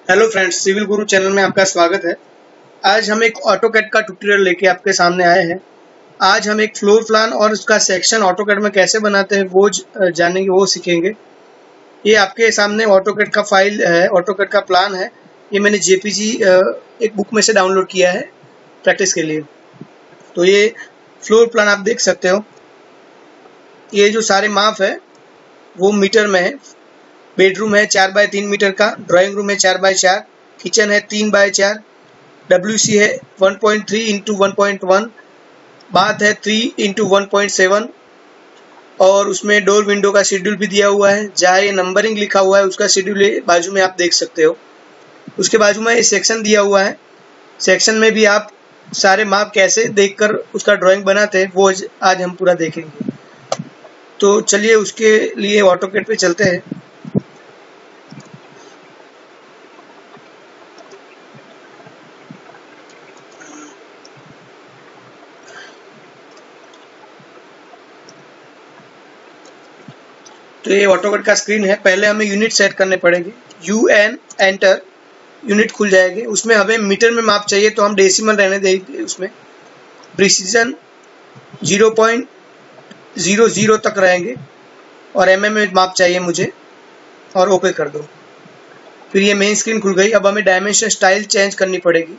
Hello friends, civil गुरु channel में आपका स्वागत है। आज हम एक ऑटोकैड का ट्यूटोरियल लेके आपके सामने आए हैं। आज हम एक फ्लोर प्लान और उसका सेक्शन ऑटोकैड में कैसे बनाते हैं वो जानेंगे, वो सीखेंगे। ये आपके सामने ऑटोकैड का फाइल है, ऑटोकैड का प्लान है। ये मैंने जेपीजी एक बुक में से डाउनलोड किया है प्रैक्टिस के लिए। तो ये फ्लोर प्लान आप देख सकते हो। ये जो सारे माप है वो मीटर में है। बेडरूम है 4 बाय 3 मीटर का, ड्राइंग रूम है 4 बाय 4, किचन है 3 बाय 4, WC है 1.3 इंटू 1.1, बाथ है 3 इंटू 1.7 और उसमें डोर विंडो का शेड्यूल भी दिया हुआ है। जहाँ ये नंबरिंग लिखा हुआ है उसका शेड्यूल बाजू में आप देख सकते हो। उसके बाजू में ये सेक्शन दिया हुआ है। सेक्शन में भी आप सारे माप कैसे देखकर उसका ड्राइंग बनाते हैं वो आज हम पूरा देखेंगे। तो चलिए उसके लिए ऑटोकैड पे चलते हैं। तो ये ऑटोकैड का स्क्रीन है। पहले हमें यूनिट सेट करने पड़ेंगे। UN एंटर, यूनिट खुल जाएगी। उसमें हमें मीटर में माप चाहिए तो हम डेसिमल रहने देंगे। उसमें प्रिसीजन 0.00 तक रहेंगे और mm में माप चाहिए मुझे और ओके कर दो। फिर ये मेन स्क्रीन खुल गई। अब हमें डायमेंशन स्टाइल चेंज करनी पड़ेगी।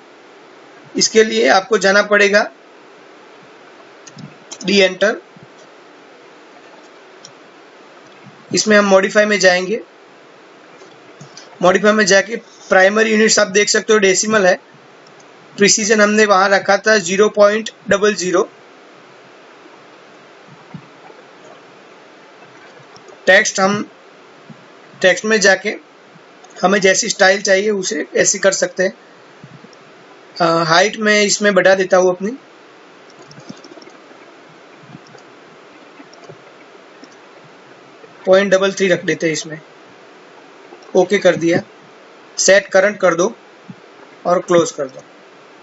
इसके लिए आपको जाना पड़ेगा डी एंटर। इसमें हम मॉडिफाई में जाएंगे। मॉडिफाई में जाके प्राइमरी यूनिट्स आप देख सकते हो डेसिमल है। प्रिसीजन हमने वहां रखा था 0.00। टेक्स्ट में जाके हमें जैसी स्टाइल चाहिए उसे ऐसे कर सकते हैं। हाइट में इसमें बढ़ा देता हूँ अपनी। .33 रख देते हैं इसमें। ओके कर दिया। सेट करंट कर दो और क्लोज कर दो।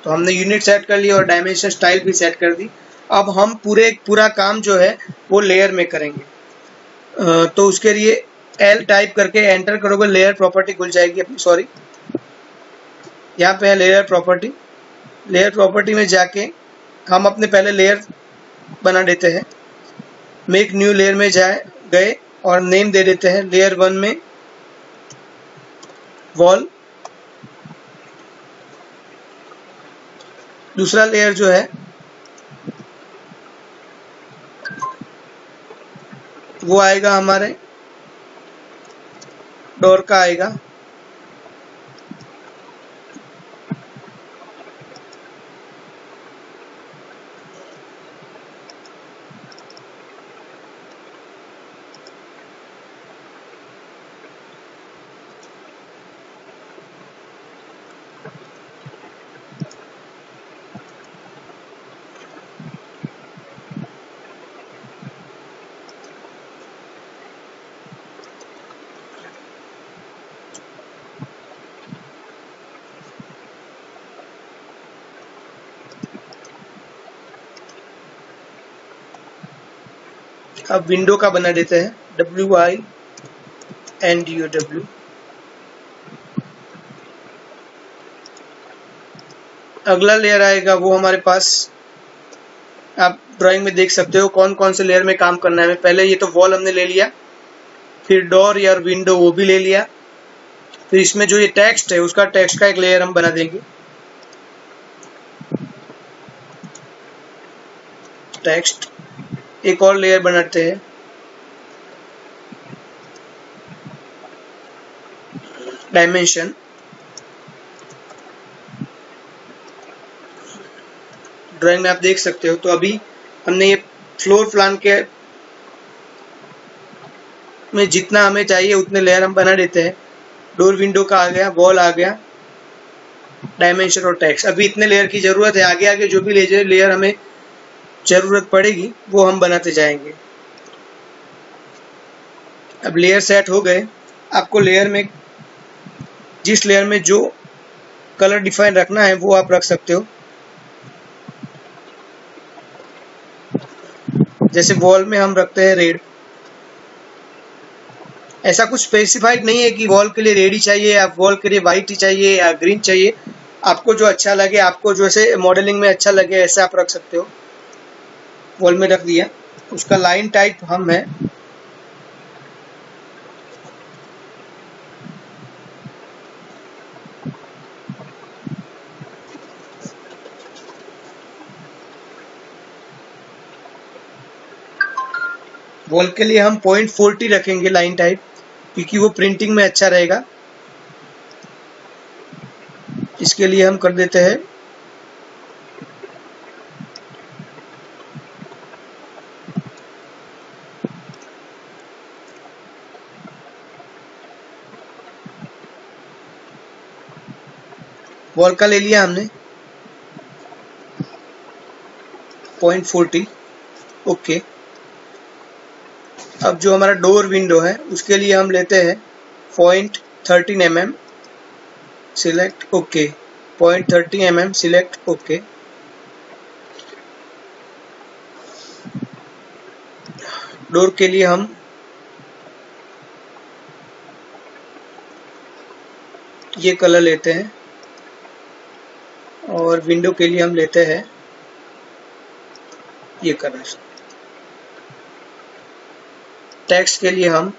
तो हमने यूनिट सेट कर लिया और डायमेंशन स्टाइल भी सेट कर दी। अब हम पूरा काम जो है वो लेयर में करेंगे। तो उसके लिए L टाइप करके एंटर करोगे, लेयर प्रॉपर्टी खुल जाएगी अपनी। सॉरी, यहाँ पे है लेयर प्रॉपर्टी। लेयर प्रॉपर्टी में जाके हम अपने पहले लेयर बना देते हैं। मेक न्यू लेयर में गए और नेम दे देते हैं लेयर 1 में वॉल। दूसरा लेयर जो है वो आएगा हमारे डोर का आएगा। अब विंडो का बना देते हैं WINDOW। अगला लेयर आएगा वो हमारे पास, आप ड्राइंग में देख सकते हो कौन कौन से लेयर में काम करना है। पहले ये तो वॉल हमने ले लिया, फिर डोर या विंडो वो भी ले लिया। फिर इसमें जो ये टेक्स्ट है उसका टेक्स्ट का एक लेयर हम बना देंगे। टेक्स्ट एक और लेयर बनाते हैं। डायमेंशन, ड्राइंग में आप देख सकते हो। तो अभी हमने ये फ्लोर प्लान के में जितना हमें चाहिए उतने लेयर हम बना देते हैं। डोर विंडो का आ गया, वॉल आ गया, डायमेंशन और टेक्स्ट। अभी इतने लेयर की जरूरत है। आगे आगे जो भी लेयर हमें जरूरत पड़ेगी वो हम बनाते जाएंगे। अब लेयर सेट हो गए। आपको लेयर में जिस लेयर में जो कलर डिफाइन रखना है वो आप रख सकते हो। जैसे वॉल में हम रखते हैं रेड। ऐसा कुछ स्पेसिफाइड नहीं है कि वॉल के लिए रेड ही चाहिए या वॉल के लिए वाइट ही चाहिए या ग्रीन चाहिए। आपको जो अच्छा लगे, आपको जो ऐसे मॉडलिंग में अच्छा लगे ऐसे आप रख सकते हो। वॉल में रख दिया। उसका लाइन टाइप हम है वॉल के लिए हम 0.40 रखेंगे लाइन टाइप, क्योंकि वो प्रिंटिंग में अच्छा रहेगा। इसके लिए हम कर देते हैं वॉल का ले लिया हमने 0.40। ओके। अब जो हमारा डोर विंडो है उसके लिए हम लेते हैं 0.13 mm, select okay. 0.30 mm select okay. Door के लिए हम ये कलर लेते हैं और विंडो के लिए हम लेते हैं ये कलर। टेक्स्ट के लिए हम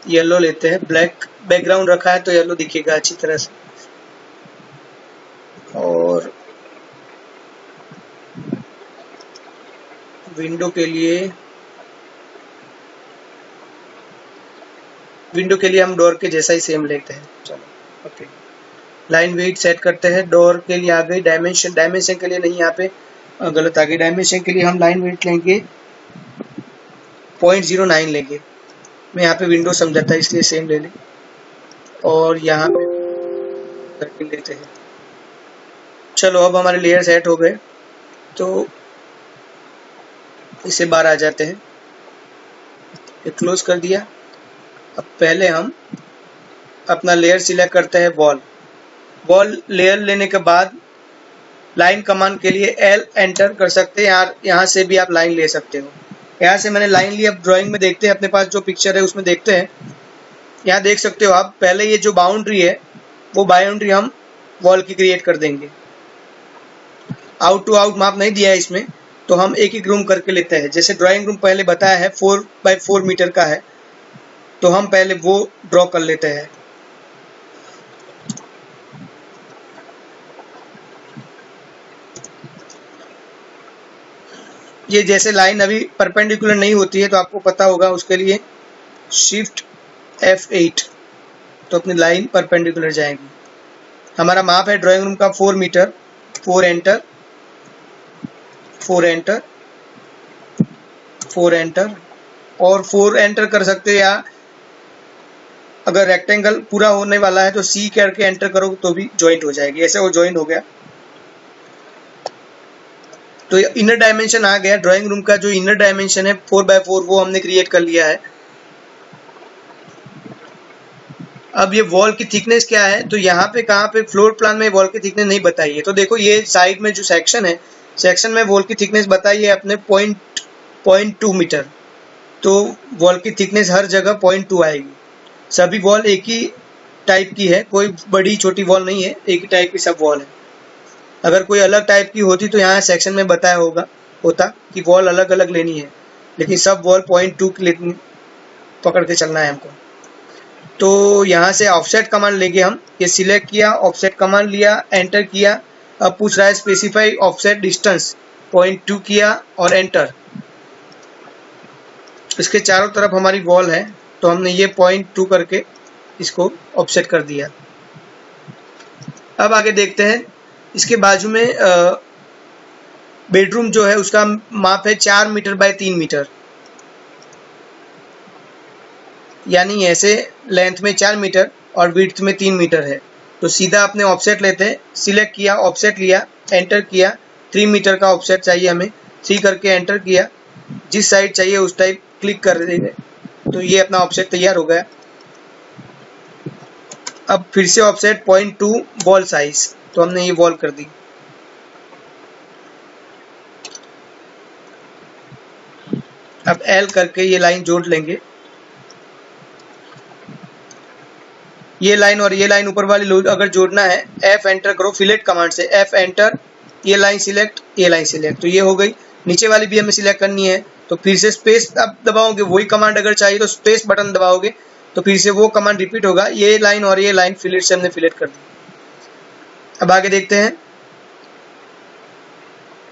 येलो लेते हैं, ब्लैक बैकग्राउंड रखा है तो येलो दिखेगा अच्छी तरह से। और विंडो के लिए हम डोर के जैसा ही सेम लेते हैं। चलो ओके। लाइन वेट सेट करते हैं। डोर के लिए आ गई डायमेंशन के लिए नहीं, यहाँ पे गलत आ गई। डायमेंशन के लिए हम लाइन वेट लेंगे 0.09 लेंगे। मैं यहाँ पे विंडो समझाता इसलिए सेम ले लें। और यहाँ पे 13 लेते हैं। चलो अब हमारे लेयर सेट हो गए तो इसे बाहर आ जाते हैं। ये क्लोज कर दिया। अब पहले हम अपना लेयर सिलेक्ट करते हैं वॉल लेयर लेने के बाद लाइन कमांड के लिए L एंटर कर सकते हैं। यहाँ से भी आप लाइन ले सकते हो। यहाँ से मैंने लाइन ली। अब ड्राइंग में देखते हैं, अपने पास जो पिक्चर है उसमें देखते हैं। यहाँ देख सकते हो आप, पहले ये जो बाउंड्री है वो बाउंड्री हम वॉल की क्रिएट कर देंगे। आउट टू आउट माप नहीं दिया है इसमें, तो हम एक एक रूम करके लेते हैं। जैसे ड्राइंग रूम पहले बताया है 4x4 मीटर का है, तो हम पहले वो ड्रॉ कर लेते हैं। ये जैसे लाइन अभी परपेंडिकुलर नहीं होती है तो आपको पता होगा, उसके लिए शिफ्ट F8 तो अपनी लाइन परपेंडिकुलर जाएगी। हमारा माप है ड्राइंग रूम का 4 मीटर। 4 एंटर 4 एंटर 4 एंटर और 4 एंटर कर सकते हैं, या अगर रेक्टेंगल पूरा होने वाला है तो C करके एंटर करो तो भी ज्वाइंट हो जाएगी। ऐसे वो ज्वाइंट हो गया। तो इनर डायमेंशन आ गया। ड्राइंग रूम का जो इनर डायमेंशन है 4x4 वो हमने क्रिएट कर लिया है। अब ये वॉल की थिकनेस क्या है, तो यहाँ पे कहाँ पे फ्लोर प्लान में वॉल की थिकनेस नहीं बताई है। तो देखो ये साइड में जो सेक्शन है, सेक्शन में वॉल की थिकनेस बताई है अपने 0.2 मीटर। तो वॉल की थिकनेस हर जगह 0.2 आएगी। सभी वॉल एक ही टाइप की है, कोई बड़ी छोटी वॉल नहीं है, एक ही टाइप की सब वॉल है। अगर कोई अलग टाइप की होती तो यहाँ सेक्शन में बताया होता कि वॉल अलग अलग लेनी है, लेकिन सब वॉल 0.2 की पकड़ के चलना है हमको। तो यहाँ से ऑफसेट कमांड लेके हम ये सिलेक्ट किया, ऑफसेट कमांड लिया, एंटर किया। अब पूछ रहा है स्पेसिफाई ऑफसेट डिस्टेंस, 0.2 किया और एंटर। इसके चारों तरफ हमारी वॉल है तो हमने ये 0.2 करके इसको ऑफसेट कर दिया। अब आगे देखते हैं। इसके बाजू में बेडरूम जो है उसका माप है 4 मीटर बाय 3 मीटर, यानी ऐसे लेंथ में 4 मीटर और विड्थ में 3 मीटर है। तो सीधा अपने ऑफसेट लेते हैं। सिलेक्ट किया, ऑफसेट लिया, एंटर किया। 3 मीटर का ऑफसेट चाहिए हमें, 3 करके एंटर किया। जिस साइड चाहिए उस टाइप क्लिक कर देंगे तो ये अपना ऑफसेट तैयार हो गया। अब फिर से ऑफसेट 0.2 वॉल साइज, तो हमने ये वॉल कर दी। अब L करके ये लाइन जोड़ लेंगे। ये लाइन और ये लाइन ऊपर वाली अगर जोड़ना है F एंटर करो फिलेट कमांड से, F एंटर, ये लाइन सिलेक्ट, ये लाइन सिलेक्ट, तो ये हो गई। नीचे वाली भी हमें सिलेक्ट करनी है तो फिर से स्पेस आप दबाओगे, वही कमांड अगर चाहिए तो स्पेस बटन दबाओगे तो फिर से वो कमांड रिपीट होगा। ये लाइन और ये लाइन फिलेट से हमने फिलेट कर दी। अब आगे देखते हैं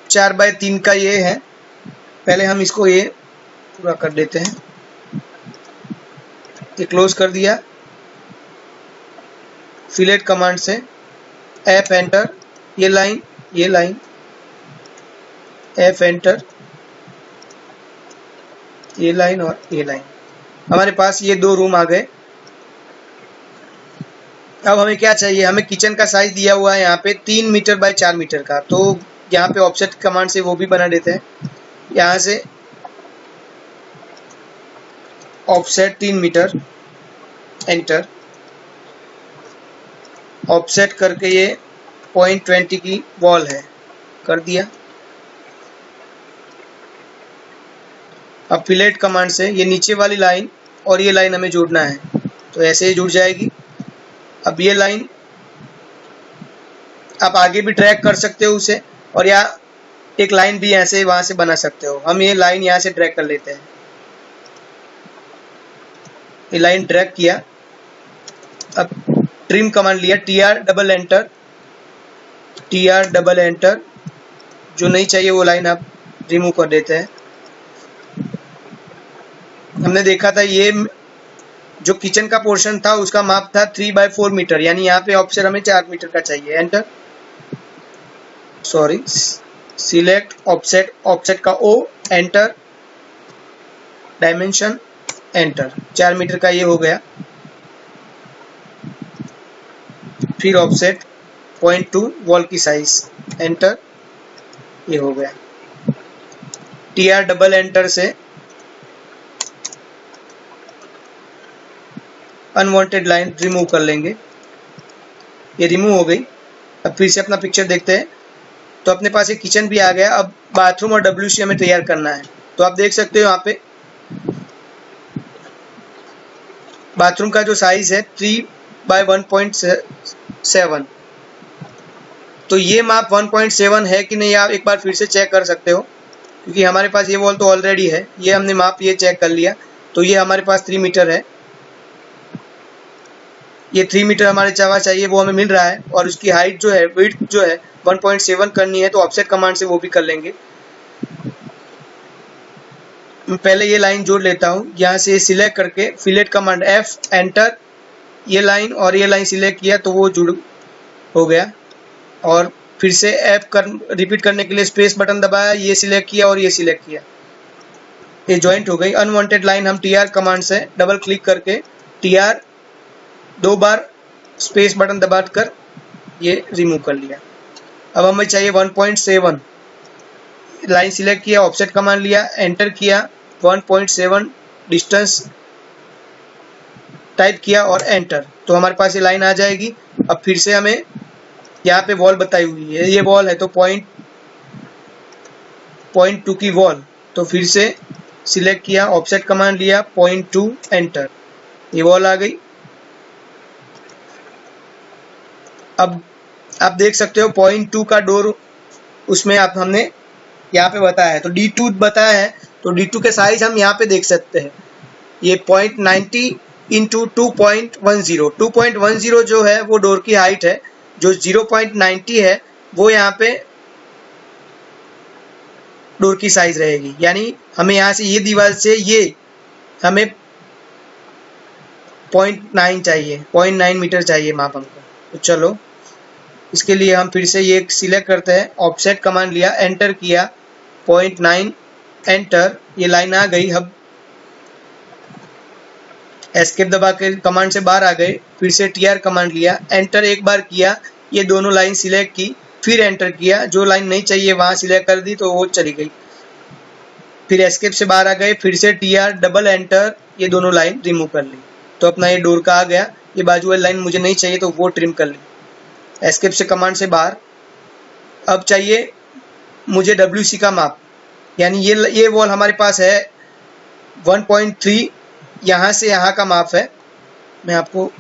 4x3 का ये है, पहले हम इसको ये पूरा कर देते हैं। ये क्लोज कर दिया, फिलेट कमांड से F एंटर, ये लाइन, ये लाइन, F एंटर, ये लाइन और ये लाइन। हमारे पास ये दो रूम आ गए। अब हमें क्या चाहिए, हमें किचन का साइज दिया हुआ है यहाँ पे 3 मीटर बाय 4 मीटर का, तो यहाँ पे ऑफसेट कमांड से वो भी बना देते हैं। यहाँ से ऑफसेट 3 मीटर, एंटर, ऑफसेट करके ये 0.20 की वॉल है, कर दिया। अब फिलेट कमांड से ये नीचे वाली लाइन और ये लाइन हमें जोड़ना है, तो ऐसे ही जुड़ जाएगी। अब ये लाइन आप आगे भी ड्रैग कर सकते हो उसे, और या एक लाइन भी ऐसे वहां से बना सकते हो। हम ये लाइन यहाँ से ड्रैग कर लेते हैं, ये लाइन ड्रैग किया। अब ट्रिम कमांड लिया, TR double enter, TR double enter, जो नहीं चाहिए वो लाइन आप रिमूव कर देते हैं। हमने देखा था ये जो किचन का पोर्शन था उसका माप था 3/4 मीटर, यानी यहाँ पे ऑप्शन हमें 4 मीटर का चाहिए। Enter, sorry, select offset, offset का O, enter, dimension, enter, 4 meter का ये हो गया। फिर ऑफसेट 0.2 वॉल की साइज, एंटर, ये हो गया। TR डबल एंटर से अनवांटेड लाइन रिमूव कर लेंगे, ये रिमूव हो गई। अब फिर से अपना पिक्चर देखते हैं, तो अपने पास एक किचन भी आ गया। अब बाथरूम और WC हमें तैयार करना है, तो आप देख सकते हो यहाँ पे बाथरूम का जो साइज है 3/1.7, तो ये माप 1.7 है कि नहीं आप एक बार फिर से चेक कर सकते हो, क्योंकि हमारे पास ये वॉल तो ऑलरेडी है। ये हमने माप ये चेक कर लिया, तो ये हमारे पास 3 मीटर है। ये 3 मीटर हमारे चावा चाहिए, वो हमें मिल रहा है। और उसकी हाइट जो है, विड्थ जो है 1.7 करनी है, तो ऑफसेट कमांड से वो भी कर लेंगे। मैं पहले ये लाइन जोड़ लेता हूँ, यहाँ से सिलेक्ट करके फिलेट कमांड F एंटर, ये लाइन और ये लाइन सिलेक्ट किया तो वो जुड़ हो गया। और फिर से रिपीट करने के लिए स्पेस बटन दबाया, ये सिलेक्ट किया और ये सिलेक्ट किया, ये ज्वाइंट हो गई। अनवांटेड लाइन हम TR कमांड से डबल क्लिक करके TR 2 बार स्पेस बटन दबाकर ये रिमूव कर लिया। अब हमें चाहिए 1.7, लाइन सिलेक्ट किया, ऑफसेट कमांड लिया, एंटर किया, 1.7 डिस्टेंस टाइप किया और एंटर, तो हमारे पास ये लाइन आ जाएगी। अब फिर से हमें यहाँ पे वॉल बताई हुई है, ये वॉल है तो 0.2 की वॉल, तो फिर से सिलेक्ट किया, ऑफसेट कमांड लिया, 0.2 एंटर, ये वॉल आ गई। अब आप देख सकते हो 0.2 का डोर उसमें आप हमने यहाँ पे बताया है, तो D2 बताया है, तो D2 के साइज हम यहाँ पे देख सकते हैं। ये 0.90 इंटू 2.10, 2.10 जो है वो डोर की हाइट है, जो 0.90 है वो यहाँ पे डोर की साइज रहेगी। यानी हमें यहाँ से ये दीवार से ये हमें 0.9 चाहिए, 0.9 मीटर चाहिए माप हमको। तो चलो इसके लिए हम फिर से ये सिलेक्ट करते हैं, ऑफसेट कमांड लिया, एंटर किया, 0.9 एंटर, ये लाइन आ गई। अब एस्केप दबा के कमांड से बाहर आ गए, फिर से TR कमांड लिया, एंटर एक बार किया, ये दोनों लाइन सिलेक्ट की, फिर एंटर किया, जो लाइन नहीं चाहिए वहां सिलेक्ट कर दी तो वो चली गई। फिर एस्केप से बाहर आ गए, फिर से TR डबल एंटर, ये दोनों लाइन रिमूव कर ली, तो अपना ये डोर का आ गया। ये बाजू वाली लाइन मुझे नहीं चाहिए तो वो ट्रिम कर ली, एस्केप से कमांड से बाहर। अब चाहिए मुझे WC का माप, यानी ये वॉल हमारे पास है 1.3, यहाँ से यहाँ का माप है। मैं आपको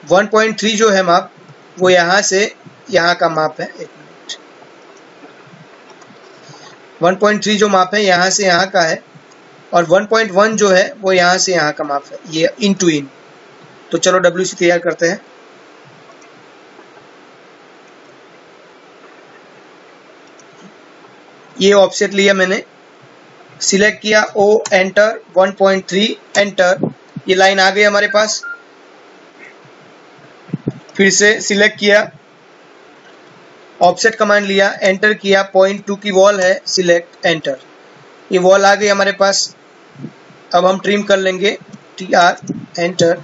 1.3 जो है माप, वो यहाँ से यहाँ का माप है। 1.3 जो माप है यहाँ से यहाँ का है, और 1.1 जो है वो यहाँ से यहाँ का माप है, ये इन टू इन। तो चलो WC तैयार करते हैं। ये ऑफसेट लिया मैंने, सिलेक्ट किया, ओ एंटर, 1.3 एंटर, ये लाइन आ गई हमारे पास। फिर से सिलेक्ट किया, ऑफसेट कमांड लिया, एंटर किया, 0.2 की वॉल है, सिलेक्ट एंटर, ये वॉल आ गई हमारे पास। अब हम ट्रिम कर लेंगे, TR एंटर,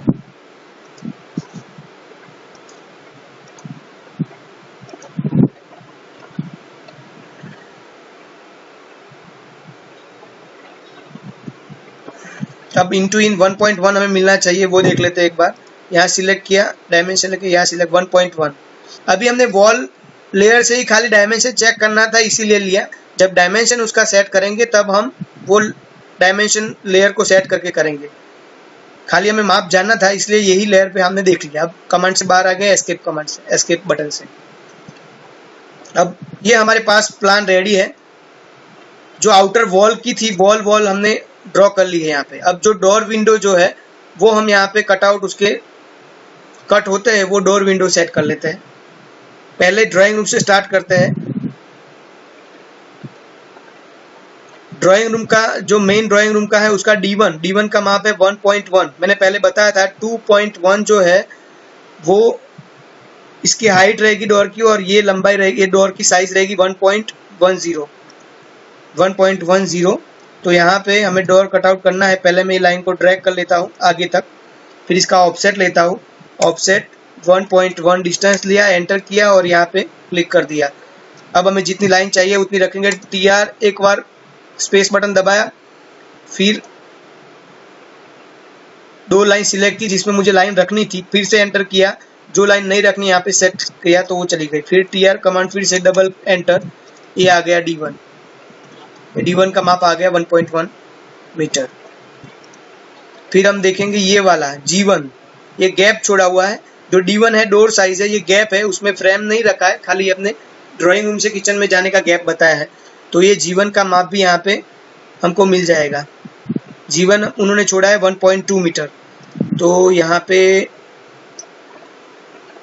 अब इंटू इन 1.1 हमें मिलना चाहिए, वो देख लेते हैं एक बार। यहाँ सिलेक्ट किया, डायमेंशन लेके यहाँ सिलेक्ट 1.1। अभी हमने वॉल लेयर से ही खाली डायमेंशन चेक करना था, इसीलिए लिया। जब डायमेंशन उसका सेट करेंगे तब हम वो डायमेंशन लेयर को सेट करके करेंगे। खाली हमें माप जानना था, इसलिए यही लेयर पे हमने देख लिया। अब कमांड से बाहर आ गए, एस्केप कमांड से, एस्केप बटन से। अब ये हमारे पास प्लान रेडी है। जो आउटर वॉल की थी, वॉल हमने ड्रॉ कर ली है यहाँ पे। अब जो डोर विंडो जो है वो हम यहाँ पे कटआउट उसके कट होते हैं, वो डोर विंडो सेट कर लेते हैं। पहले ड्राइंग रूम से स्टार्ट करते हैं। ड्राइंग रूम का जो मेन ड्राइंग रूम का है उसका D1 का माप है 1.1। मैंने पहले बताया था 2.1 जो है वो इसकी हाइट रहेगी डोर की, और ये लंबाई रहेगी, ये डोर की साइज रहेगी 1.10। तो यहाँ पे हमें डोर कटआउट करना है। पहले मैं ये लाइन को ड्रैग कर लेता हूँ आगे तक, फिर इसका ऑफसेट लेता हूँ, ऑफसेट 1.1 डिस्टेंस लिया, एंटर किया और यहाँ पे क्लिक कर दिया। अब हमें जितनी लाइन चाहिए उतनी रखेंगे। TR एक बार स्पेस बटन दबाया, फिर 2 लाइन सिलेक्ट की जिसमें मुझे लाइन रखनी थी, फिर से एंटर किया, जो लाइन नहीं रखनी यहाँ पे सेट किया तो वो चली गई। फिर TR कमांड, फिर से डबल एंटर, ये आ गया D1 का माप आ गया 1.1 मीटर। फिर हम देखेंगे ये वाला G1, ये गैप छोड़ा हुआ है। जो D1 है डोर साइज है, ये गैप है, उसमें फ्रेम नहीं रखा है, खाली अपने ड्राइंग रूम से किचन में जाने का गैप बताया है। तो ये G1 का माप भी यहाँ पे हमको मिल जाएगा। G1 उन्होंने छोड़ा है 1.2 मीटर। तो यहाँ पे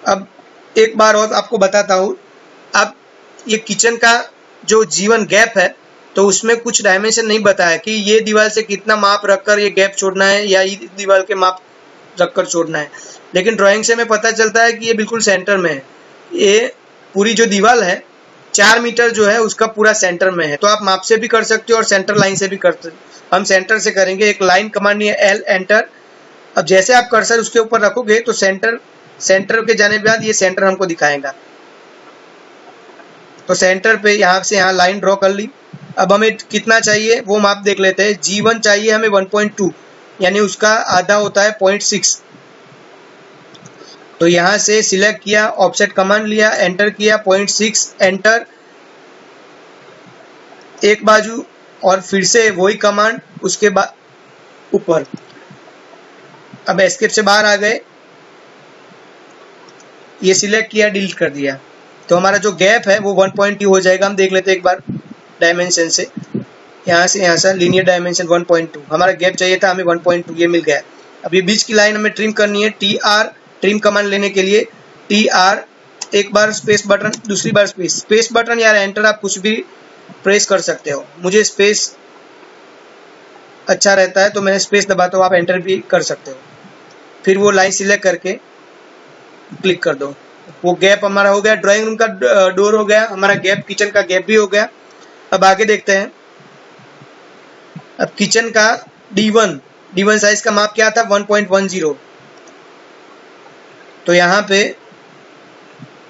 अब एक बार और आपको बताता हूँ। अब ये किचन का जो G1 गैप है, तो उसमें कुछ डायमेंशन नहीं बताया कि ये दीवार से कितना माप रखकर ये गैप छोड़ना है या ये दीवार के माप रखकर छोड़ना है। लेकिन ड्राइंग से हमें पता चलता है कि ये बिल्कुल सेंटर में है। ये पूरी जो दीवार है 4 मीटर जो है उसका पूरा सेंटर में है। तो आप माप से भी कर सकते हो और सेंटर लाइन से भी कर सकते हो। हम सेंटर से करेंगे। एक लाइन कमांड है, L एंटर। अब जैसे आप कर्सर उसके ऊपर रखोगे तो सेंटर के जाने के बाद ये सेंटर हमको दिखाएगा। तो सेंटर पे यहाँ से यहाँ लाइन ड्रॉ कर ली। अब हमें कितना चाहिए वो माप देख लेते हैं। G1 चाहिए हमें 1.2, यानी उसका आधा होता है 0.6। तो यहाँ से सिलेक्ट किया, ऑफसेट कमांड लिया, एंटर किया, 0.6 एंटर, एक बाजू, और फिर से वही कमांड उसके बाद ऊपर। अब एस्केप से बाहर आ गए, ये सिलेक्ट किया, डिलीट कर दिया। तो हमारा जो गैप है वो 1.2 हो जाएगा। हम देख लेते हैं एक बार डायमेंशन से, यहाँ से लीनियर डायमेंशन 1.2। हमारा गैप चाहिए था, हमें 1.2 ये मिल गया। अब ये बीच की लाइन हमें ट्रिम करनी है। TR ट्रिम कमांड लेने के लिए TR एक बार स्पेस बटन, दूसरी बार स्पेस बटन या एंटर, आप कुछ भी प्रेस कर सकते हो। मुझे स्पेस अच्छा रहता है तो मैंने स्पेस दबाता हूँ, आप एंटर भी कर सकते हो। फिर वो लाइन सिलेक्ट करके क्लिक कर दो। वो गैप हमारा हो गया, ड्राइंग रूम का डोर हो गया, हमारा गैप किचन का गैप भी हो गया। अब आगे देखते हैं। अब किचन का D1 साइज का माप क्या था, 1.10। तो यहाँ पे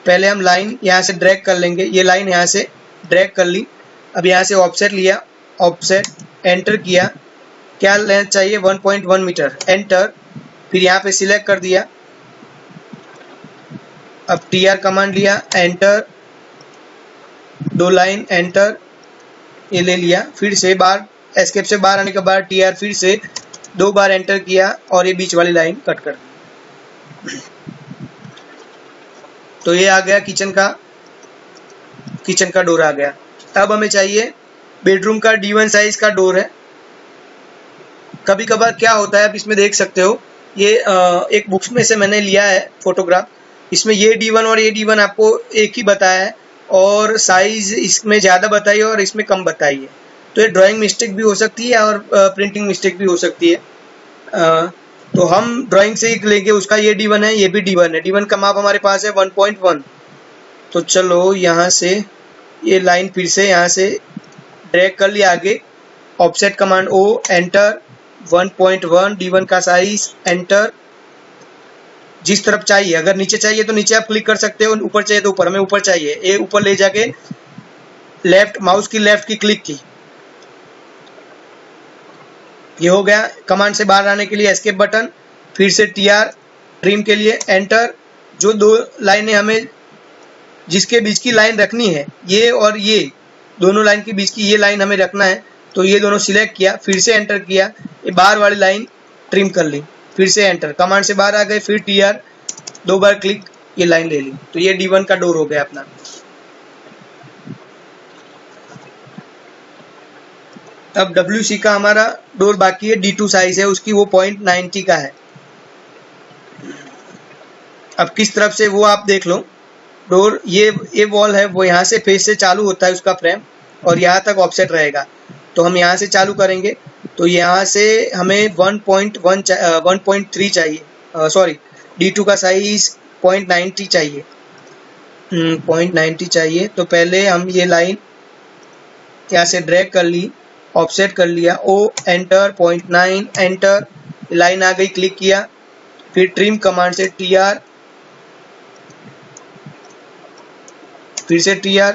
पहले हम लाइन यहाँ से ड्रैग कर लेंगे। ये लाइन यहाँ से ड्रैग कर ली। अब यहाँ से ऑफसेट लिया, ऑफसेट एंटर किया, क्या लेंथ चाहिए 1.1 मीटर, एंटर। फिर यहाँ पे सिलेक्ट कर दिया। अब TR कमांड लिया, एंटर, 2 लाइन एंटर, ये ले लिया। फिर से बार एस्केप से बाहर आने के बाद TR फिर से 2 बार एंटर किया और ये बीच वाली लाइन कट कर दी। तो ये आ गया किचन का डोर आ गया। अब हमें चाहिए बेडरूम का D1 साइज का डोर है। कभी कभार क्या होता है, आप इसमें देख सकते हो, ये एक बुक्स में से मैंने लिया है फोटोग्राफ। इसमें ये D1 और ये D1 आपको एक ही बताया है और साइज इसमें ज़्यादा बताइए और इसमें कम बताइए। तो ये ड्राइंग मिस्टेक भी हो सकती है और प्रिंटिंग मिस्टेक भी हो सकती है। तो हम ड्राइंग से ही लेंगे, उसका ये D1 है, ये भी D1 है। D1 का माप हमारे पास है 1.1। तो चलो यहाँ से ये लाइन फिर से यहाँ से ड्रैग कर लिया आगे, offset command O, enter, 1.1 D1 का साइज, एंटर। जिस तरफ चाहिए, अगर नीचे चाहिए तो नीचे आप क्लिक कर सकते हो, ऊपर चाहिए तो ऊपर। हमें ऊपर चाहिए, ये ऊपर ले जाके लेफ्ट, माउस की लेफ्ट की क्लिक की, ये हो गया। कमांड से बाहर आने के लिए एस्केप बटन, फिर से TR ट्रिम के लिए एंटर। जो दो लाइनें हमें, जिसके बीच की लाइन रखनी है, ये और ये दोनों लाइन के बीच की ये लाइन हमें रखना है, तो ये दोनों सिलेक्ट किया, फिर से एंटर किया, ये बाहर वाली लाइन ट्रिम कर ली, फिर से एंटर। कमांड से बाहर आ गए, फिर TR 2 बार क्लिक, ये लाइन ले ली। तो ये D1 का डोर हो गया अपना। अब WC का हमारा डोर बाकी है, D2 साइज है उसकी, वो 0.90 का है। अब किस तरफ से वो आप देख लो। डोर ये वॉल है, वो यहाँ से फेस से चालू होता है उसका फ्रेम, और यहाँ तक ऑफसेट रहेगा। तो हम यहाँ से चालू करेंगे, तो यहाँ से हमें 1.3 चाहिए, सॉरी D2 का साइज 0.90 चाहिए, 0.90 चाहिए। तो पहले हम ये लाइन यहाँ से ड्रैग कर ली, ऑफसेट कर लिया, O, एंटर, 0.9 एंटर, लाइन आ गई, क्लिक किया, फिर ट्रिम कमांड से TR, फिर से TR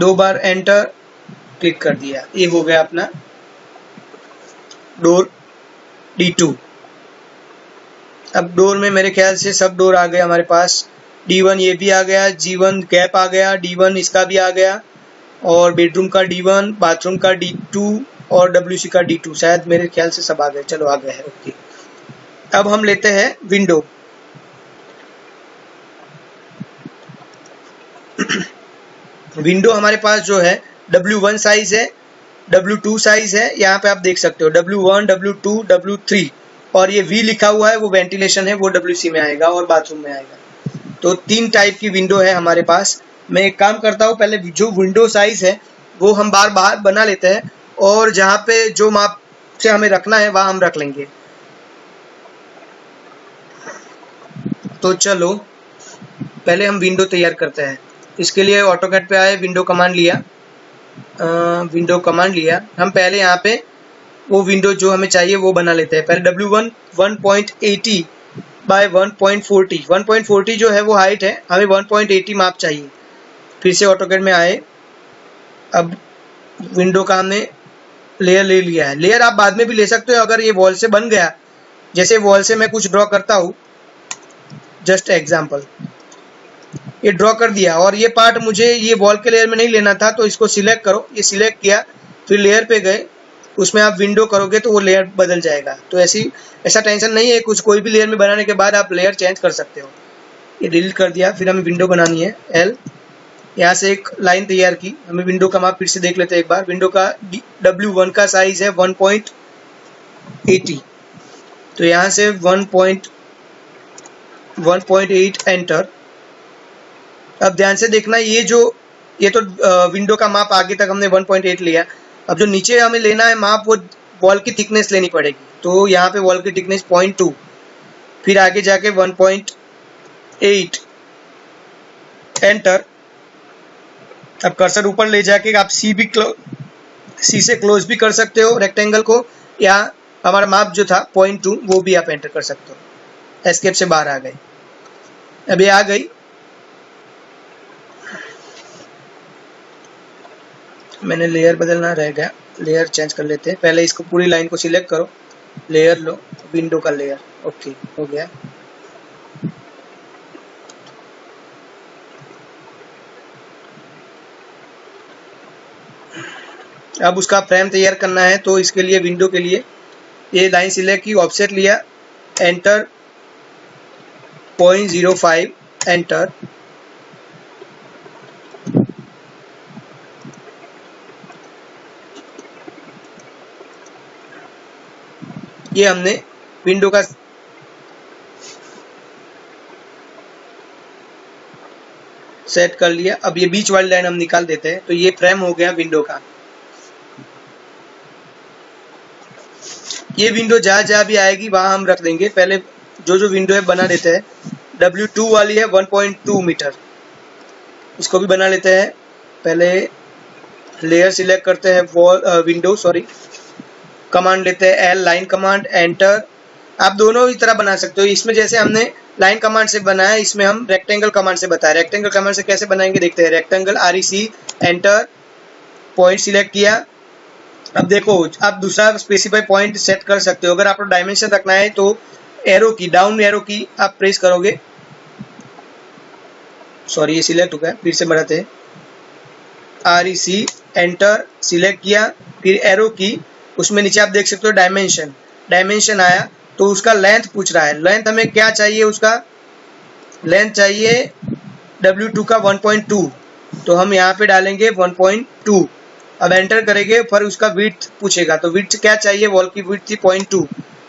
2 बार एंटर, क्लिक कर दिया। ये हो गया अपना डोर D2। अब डोर में मेरे ख्याल से सब डोर आ गए हमारे पास। D1 ये भी आ गया, G1 गैप आ गया, D1 इसका भी आ गया, और बेडरूम का D1, बाथरूम का D2 और WC का D2, शायद मेरे ख्याल से सब आ गए। चलो आ गए हैं, ओके। अब हम लेते हैं विंडो। विंडो हमारे पास जो है W1 साइज है, W2 साइज है, यहाँ पे आप देख सकते हो W1, W2, W3, और ये V लिखा हुआ है, वो वेंटिलेशन है, वो WC में आएगा और बाथरूम में आएगा। तो 3 टाइप की विंडो है हमारे पास। मैं एक काम करता हूँ, पहले जो विंडो साइज है वो हम बाहर बना लेते हैं, और जहाँ पे जो माप से हमें रखना है वहाँ हम रख लेंगे। तो चलो पहले हम विंडो तैयार करते हैं। इसके लिए ऑटोकैड पे आए, विंडो कमांड लिया, हम पहले यहाँ पे वो विंडो जो हमें चाहिए वो बना लेते हैं। पहले W1 1.80 बाय 1.40, 1.40 जो है वो हाइट है, हमें 1.80 माप चाहिए। फिर से ऑटोकैड में आए, अब विंडो का हमने लेयर ले लिया है। लेयर आप बाद में भी ले सकते हो, अगर ये वॉल से बन गया, जैसे वॉल से मैं कुछ ड्रॉ करता हूँ, जस्ट एग्जाम्पल, ये ड्रॉ कर दिया, और ये पार्ट मुझे ये वॉल के लेयर में नहीं लेना था, तो इसको सिलेक्ट करो, ये सिलेक्ट किया, फिर लेयर पे गए, उसमें आप विंडो करोगे तो वो लेयर बदल जाएगा। तो ऐसा टेंशन नहीं है, कोई भी लेयर में बनाने के बाद आप लेयर चेंज कर सकते हो। ये डिलीट कर दिया, फिर हमें विंडो बनानी है L, यहाँ से एक लाइन तैयार की, हमें विंडो का माप फिर से देख लेते हैं एक बार। विंडो का W1 का साइज है 1.80, तो यहाँ से 1.8 एंटर। अब ध्यान से देखना, ये तो विंडो का माप आगे तक हमने 1.8 लिया। अब जो नीचे हमें लेना है माप, वो वॉल की थिकनेस लेनी पड़ेगी। तो यहाँ पे वॉल की थिकनेस 0.2, फिर आगे जाके 1.8 एंटर। अब कर्सर ऊपर ले जाके आप सी से क्लोज भी कर सकते हो रेक्टेंगल को, या हमारा माप जो था 0.2 वो भी आप एंटर कर सकते हो। एस्केप से बाहर आ गए, अब ये आ गई। मैंने लेयर बदलना रह गया, लेयर चेंज कर लेते हैं। पहले इसको पूरी लाइन को सिलेक्ट करो, लेयर लो, विंडो का लेयर, ओके हो गया। अब उसका फ्रेम तैयार करना है, तो इसके लिए विंडो के लिए ये लाइन सिलेक्ट की, ऑफसेट लिया, एंटर 0.05, एंटर। ये हमने विंडो का सेट कर लिया। अब ये बीच वाली लाइन हम निकाल देते हैं, तो ये फ्रेम हो गया विंडो का। ये विंडो जहाँ जहाँ भी आएगी वहाँ हम रख देंगे। पहले जो विंडो है बना लेते हैं। W2 वाली है 1.2 मीटर, इसको भी बना लेते हैं। पहले लेयर सिलेक्ट करते हैं, वॉल विंडो सॉरी, कमांड लेते हैं L, लाइन कमांड, एंटर। आप दोनों ही तरह बना सकते हो। इसमें जैसे हमने लाइन कमांड से बनाया, इसमें हम रेक्टेंगल कमांड से बताया। रेक्टेंगल कमांड से कैसे बनाएंगे देखते हैं। Rectangle REC, enter, point select किया। अब देखो, आप दूसरा स्पेसिफाई पॉइंट सेट कर सकते हो। अगर आपको डायमेंशन रखना है तो एरो की, डाउन एरो की आप प्रेस करोगे। सॉरी, ये सिलेक्ट हो गया, फिर से बढ़ाते हैं। REC, एंटर, सिलेक्ट किया, फिर एरो की, उसमें नीचे आप देख सकते हो डायमेंशन। डायमेंशन आया तो उसका लेंथ पूछ रहा है। लेंथ हमें क्या चाहिए, उसका लेंथ चाहिए W2 का 1.2, तो हम यहाँ पे डालेंगे 1.2। अब एंटर करेंगे, फिर उसका विड्थ पूछेगा, तो विड्थ क्या चाहिए, वॉल की विड्थ थी 0.2,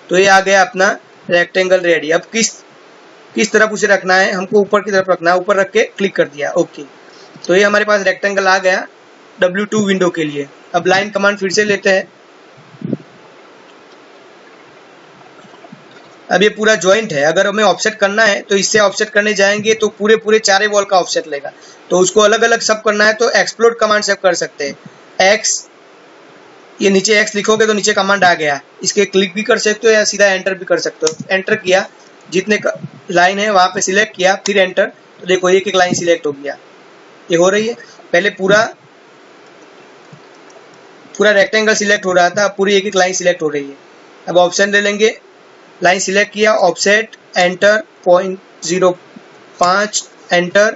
तो ये आ गया अपना रेक्टेंगल रेडी। अब किस तरफ उसे रखना है, हमको ऊपर की तरफ रखना है। ऊपर रख के क्लिक कर दिया, ओके। तो ये हमारे पास रेक्टेंगल आ गया W2 विंडो के लिए। अब लाइन कमांड फिर से लेते हैं। अब ये पूरा ज्वाइंट है, अगर हमें ऑफसेट करना है तो इससे ऑफसेट करने जाएंगे तो पूरे चारे वॉल का ऑफसेट लेगा। तो उसको अलग अलग सब करना है तो एक्सप्लोड कमांड से कर सकते हैं। X, ये नीचे X लिखोगे तो नीचे कमांड आ गया। इसके क्लिक भी कर सकते हो या सीधा एंटर भी कर सकते हो। एंटर किया, जितने लाइन है वहां पे सिलेक्ट किया, फिर एंटर, तो देखो एक एक लाइन सिलेक्ट हो गया। ये हो रही है। पहले पूरा रेक्टेंगल सिलेक्ट हो रहा था, अब पूरी एक एक लाइन सिलेक्ट हो रही है। अब ऑप्शन ले लेंगे, लाइन सिलेक्ट किया, ऑफसेट, एंटर, 0.05, एंटर,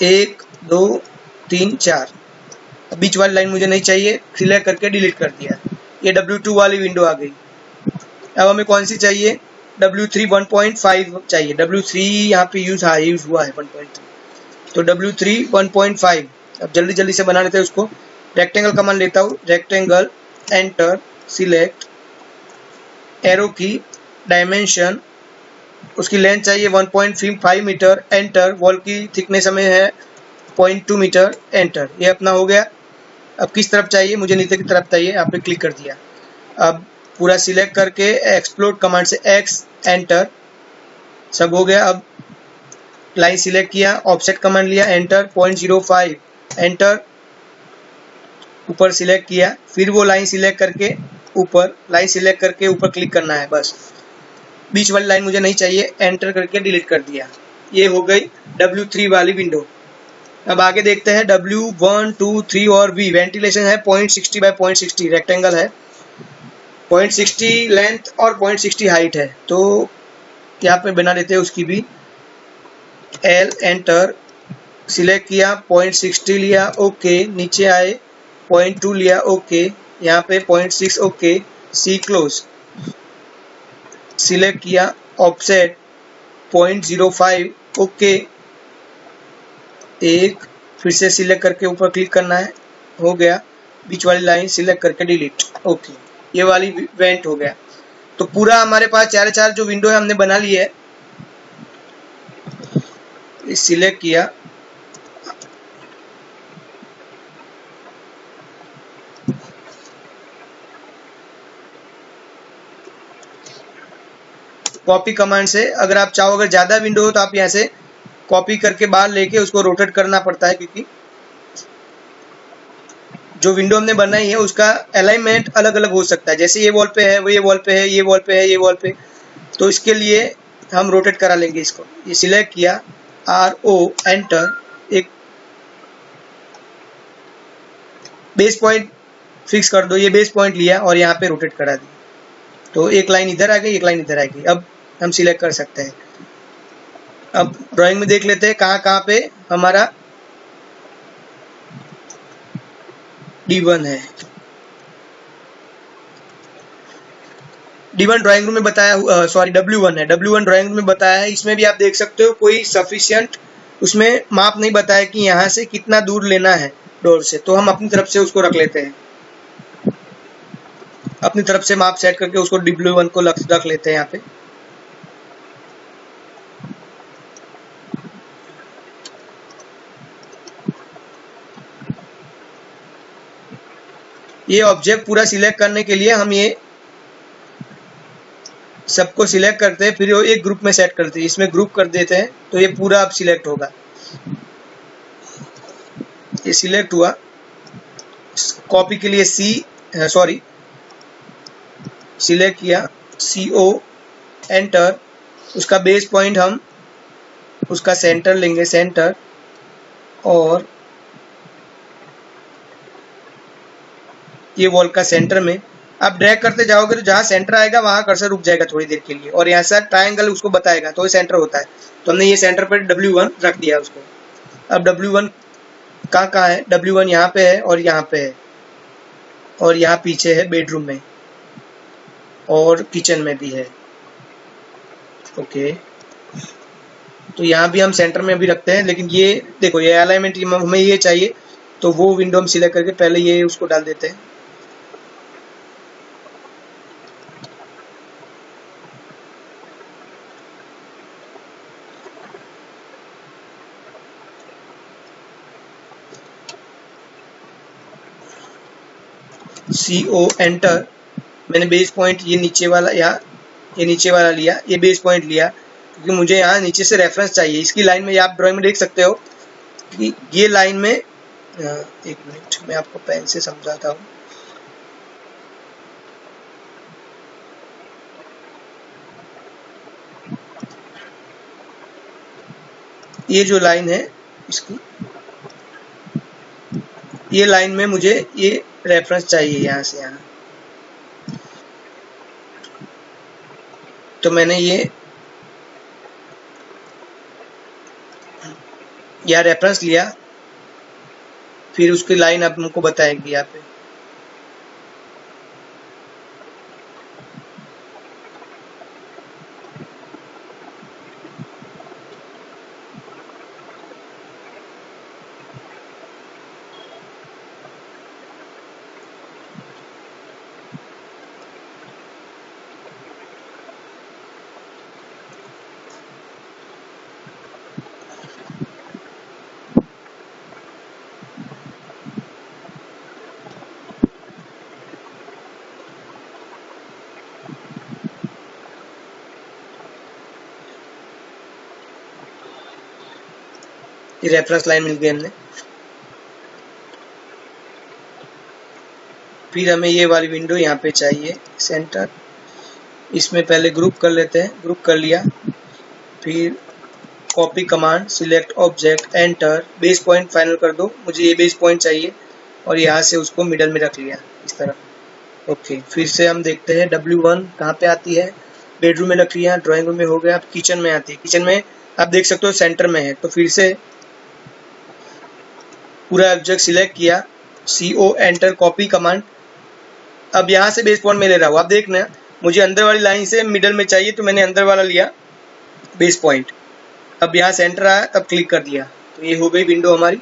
1 2 3 4। बीच वाली लाइन मुझे नहीं चाहिए, सिलेक्ट करके डिलीट कर दिया। ये W2 वाली विंडो आ गई। अब हमें कौन सी चाहिए, W3 1.5 चाहिए। W3 यहाँ पे यूज हुआ है 1.3, तो W3 1.5। अब जल्दी जल्दी से बना लेते हैं उसको। रेक्टेंगल कमांड लेता हूँ, रेक्टेंगल, एंटर, सिलेक्ट, एरो की, डायमेंशन, उसकी लेंथ चाहिए 1.5 मीटर, एंटर, वॉल की थिकनेस हमें है 0.2 मीटर, एंटर। ये अपना हो गया। अब किस तरफ चाहिए, मुझे नीचे की तरफ चाहिए, यहाँ पे क्लिक कर दिया। अब पूरा सिलेक्ट करके एक्सप्लोड कमांड से X, एंटर, सब हो गया। अब लाइन सिलेक्ट किया, ऑफसेट कमांड लिया, एंटर, 0.05, एंटर, ऊपर सिलेक्ट किया, फिर वो लाइन सिलेक्ट करके ऊपर क्लिक करना है बस। बीच वाली लाइन मुझे नहीं चाहिए, एंटर करके डिलीट कर दिया। ये हो गई W3 वाली विंडो। अब आगे देखते हैं W1 2 3 और V। वेंटिलेशन है 0.60 बाय 0.60, रेक्टेंगल है, 0.60 लेंथ और 0.60 हाइट है। तो यहाँ पे बना लेते हैं उसकी भी। L, एंटर, सिलेक्ट किया, 0.60 लिया, ओके, नीचे आए 0.2 लिया, ओके, यहाँ पे 0.6, ओके, C क्लोज, सिलेक्ट किया, ऑफसेट 0.05, ओके, एक, फिर से सिलेक्ट करके ऊपर क्लिक करना है, हो गया। बीच वाली लाइन सिलेक्ट करके डिलीट, ओके, ये वाली वेंट हो गया। तो पूरा हमारे पास चार जो विंडो है हमने बना ली है। सिलेक्ट किया, कॉपी कमांड से, अगर आप चाहो, अगर ज्यादा विंडो हो तो आप यहाँ से कॉपी करके बाहर लेके उसको रोटेट करना पड़ता है, क्योंकि जो विंडो हमने बनाई है उसका अलाइनमेंट अलग अलग हो सकता है। जैसे ये वॉल पे है, वो ये वॉल पे है, ये वॉल पे है, ये वॉल पे, तो इसके लिए हम रोटेट करा लेंगे इसको। ये सिलेक्ट किया, RO, एंटर, एक बेस पॉइंट फिक्स कर दो, ये बेस पॉइंट लिया और यहाँ पे रोटेट करा दी, तो एक लाइन इधर आ गई, एक लाइन इधर आ गई। अब हम सिलेक्ट कर सकते हैं। अब ड्राइंग में देख लेते हैं कहाँ पे हमारा D1 है। D1 ड्राइंग रूम में बताया, सॉरी W1 है, W1 ड्राइंग रूम में बताया है। इसमें भी आप देख सकते हो कोई सफिशियंट उसमें माप नहीं बताया कि यहाँ से कितना दूर लेना है डोर से, तो हम अपनी तरफ से उसको रख लेते हैं, अपनी तरफ से माप सेट करके उसको W1 को रख लेते हैं यहाँ पे। ये ऑब्जेक्ट पूरा सिलेक्ट करने के लिए हम ये सबको सिलेक्ट करते हैं, फिर एक ग्रुप में सेट करते हैं, इसमें ग्रुप कर देते हैं तो ये पूरा अब सिलेक्ट होगा। ये सिलेक्ट हुआ। कॉपी के लिए सॉरी सिलेक्ट किया, CO एंटर। उसका बेस पॉइंट हम उसका सेंटर लेंगे, सेंटर, और ये वॉल का सेंटर में आप ड्रैग करते जाओगे तो जहाँ सेंटर आएगा वहाँ कर्सर रुक जाएगा थोड़ी देर के लिए, और यहाँ से ट्रायंगल उसको बताएगा तो ये सेंटर होता है। तो हमने ये सेंटर पर W1 रख दिया उसको। अब W1 कहाँ है? W1 यहाँ पे है और यहाँ पे है, और यहाँ पीछे है बेडरूम में, और किचन में भी है। ओके, तो यहाँ भी हम सेंटर में भी रखते हैं, लेकिन ये देखो ये अलाइनमेंट हमें ये चाहिए, तो वो विंडो हम सिलेक्ट करके पहले ये उसको डाल देते हैं। CO enter. मैंने बेस पॉइंट ये नीचे वाला या ये नीचे वाला लिया, ये बेस पॉइंट लिया क्योंकि मुझे यहाँ नीचे से रेफरेंस चाहिए। इसकी लाइन में आप ड्राइंग में देख सकते हो कि ये लाइन में, एक मिनट मैं आपको पेन से समझाता हूँ। ये जो लाइन है इसकी, ये लाइन में मुझे ये रेफरेंस चाहिए यहाँ से यहाँ, तो मैंने ये यहाँ रेफरेंस लिया, फिर उसकी लाइन अब हमको बताएगी यहाँ पे। ये रेफरेंस लाइन मिल गई हमने। फिर हमें ये वाली विंडो यहाँ पे चाहिए, सेंटर। इसमें पहले ग्रुप कर लेते हैं, ग्रुप कर लिया, फिर copy command, select object, enter, base point final कर दो, मुझे ये बेस पॉइंट चाहिए, और यहाँ से उसको मिडल में रख लिया इस तरह। ओके, फिर से हम देखते हैं W1 कहाँ पे आती है। बेडरूम में रख लिया, ड्राइंग रूम में हो गया, अब किचन में आती है। किचन में आप देख सकते हो सेंटर में है, तो फिर से पूरा ऑब्जेक्ट सिलेक्ट किया, CO एंटर, कॉपी कमांड। अब यहाँ से बेस पॉइंट में ले रहा हूँ, आप देखना मुझे अंदर वाली लाइन से मिडल में चाहिए, तो मैंने अंदर वाला लिया बेस पॉइंट। अब यहाँ सेंटर आया, तब क्लिक कर दिया, तो ये हो गई विंडो हमारी।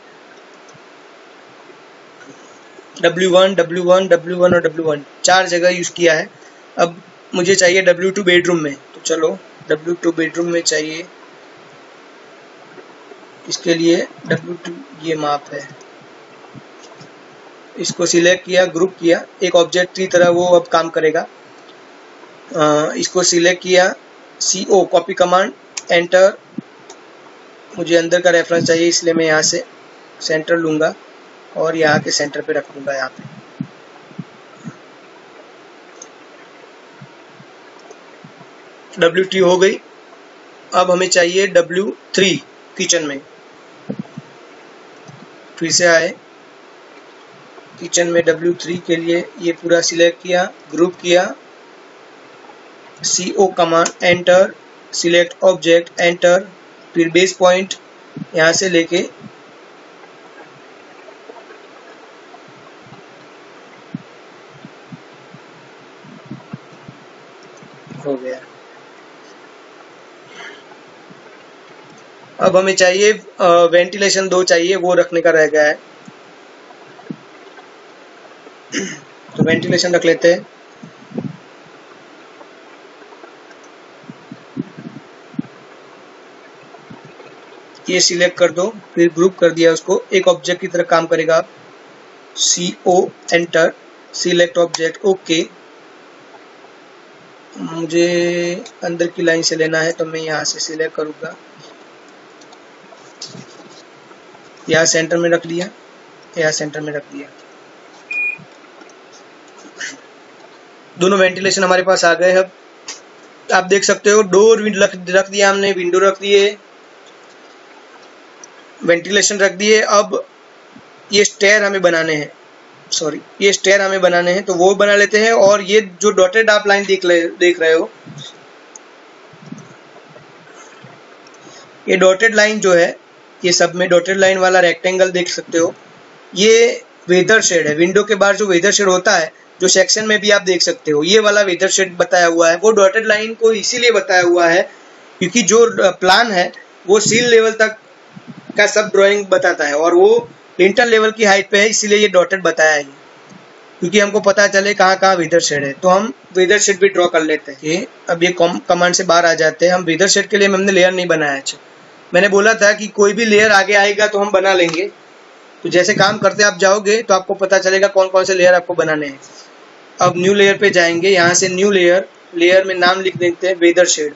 W1, W1, W1 और W1 4 जगह यूज किया है। अब मुझे चाहिए W2 बेडरूम में, तो चलो W2 बेडरूम में चाहिए। इसके लिए W2 ये माप है, इसको सिलेक्ट किया, ग्रुप किया, एक ऑब्जेक्ट की तरह वो अब काम करेगा। इसको सिलेक्ट किया, CO कॉपी कमांड, एंटर। मुझे अंदर का रेफरेंस चाहिए, इसलिए मैं यहाँ से सेंटर लूँगा और यहाँ के सेंटर पे रख दूँगा यहाँ पे। W2 हो गई। अब हमें चाहिए W3 किचन में। फिर से आए किचन में, W3 के लिए ये पूरा सिलेक्ट किया, ग्रुप किया, CO command, enter, select object, enter, फिर बेस पॉइंट यहाँ से लेके अब हमें चाहिए वेंटिलेशन 2 चाहिए, वो रखने का रह गया है। तो वेंटिलेशन रख लेते हैं। ये सिलेक्ट कर दो, फिर ग्रुप कर दिया उसको, एक ऑब्जेक्ट की तरह काम करेगा। CO enter, select object, okay. मुझे अंदर की लाइन से लेना है तो मैं यहाँ से सिलेक्ट करूँगा, यहाँ सेंटर में रख लिया, यहाँ सेंटर में रख दिया। दोनों वेंटिलेशन हमारे पास आ गए। अब आप देख सकते हो डोर रख दिया हमने, विंडो रख दिए, वेंटिलेशन रख दिए। अब ये स्टेयर हमें बनाने हैं, ये स्टेयर हमें बनाने हैं, तो वो बना लेते हैं। और ये जो डॉटेड आप लाइन देख रहे हो, ये डॉटेड लाइन जो है, ये सब में डॉटेड लाइन वाला रेक्टेंगल देख सकते हो, ये वेदर शेड है। विंडो के बाहर जो वेदर शेड होता है, जो सेक्शन में भी आप देख सकते हो, ये वाला वेदर शेड बताया हुआ है। वो डॉटेड लाइन को इसीलिए बताया हुआ है क्योंकि जो प्लान है वो सील लेवल तक का सब ड्राइंग बताता है, और वो लिंटर लेवल की हाइट पे है, इसीलिए ये डॉटेड बताया है, क्योंकि हमको पता चले कहाँ कहाँ वेदर शेड है। तो हम वेदर शेड भी ड्रॉ कर लेते हैं। अब ये कमांड से बाहर आ जाते हैं। हम वेदर शेड के लिए हमने लेयर नहीं बनाया है। मैंने बोला था कि कोई भी लेयर आगे आएगा तो हम बना लेंगे। तो जैसे काम करते आप जाओगे तो आपको पता चलेगा कौन कौन से लेयर आपको बनाने हैं। अब न्यू लेयर पे जाएंगे, यहाँ से न्यू लेयर में नाम लिख देते हैं वेदर शेड।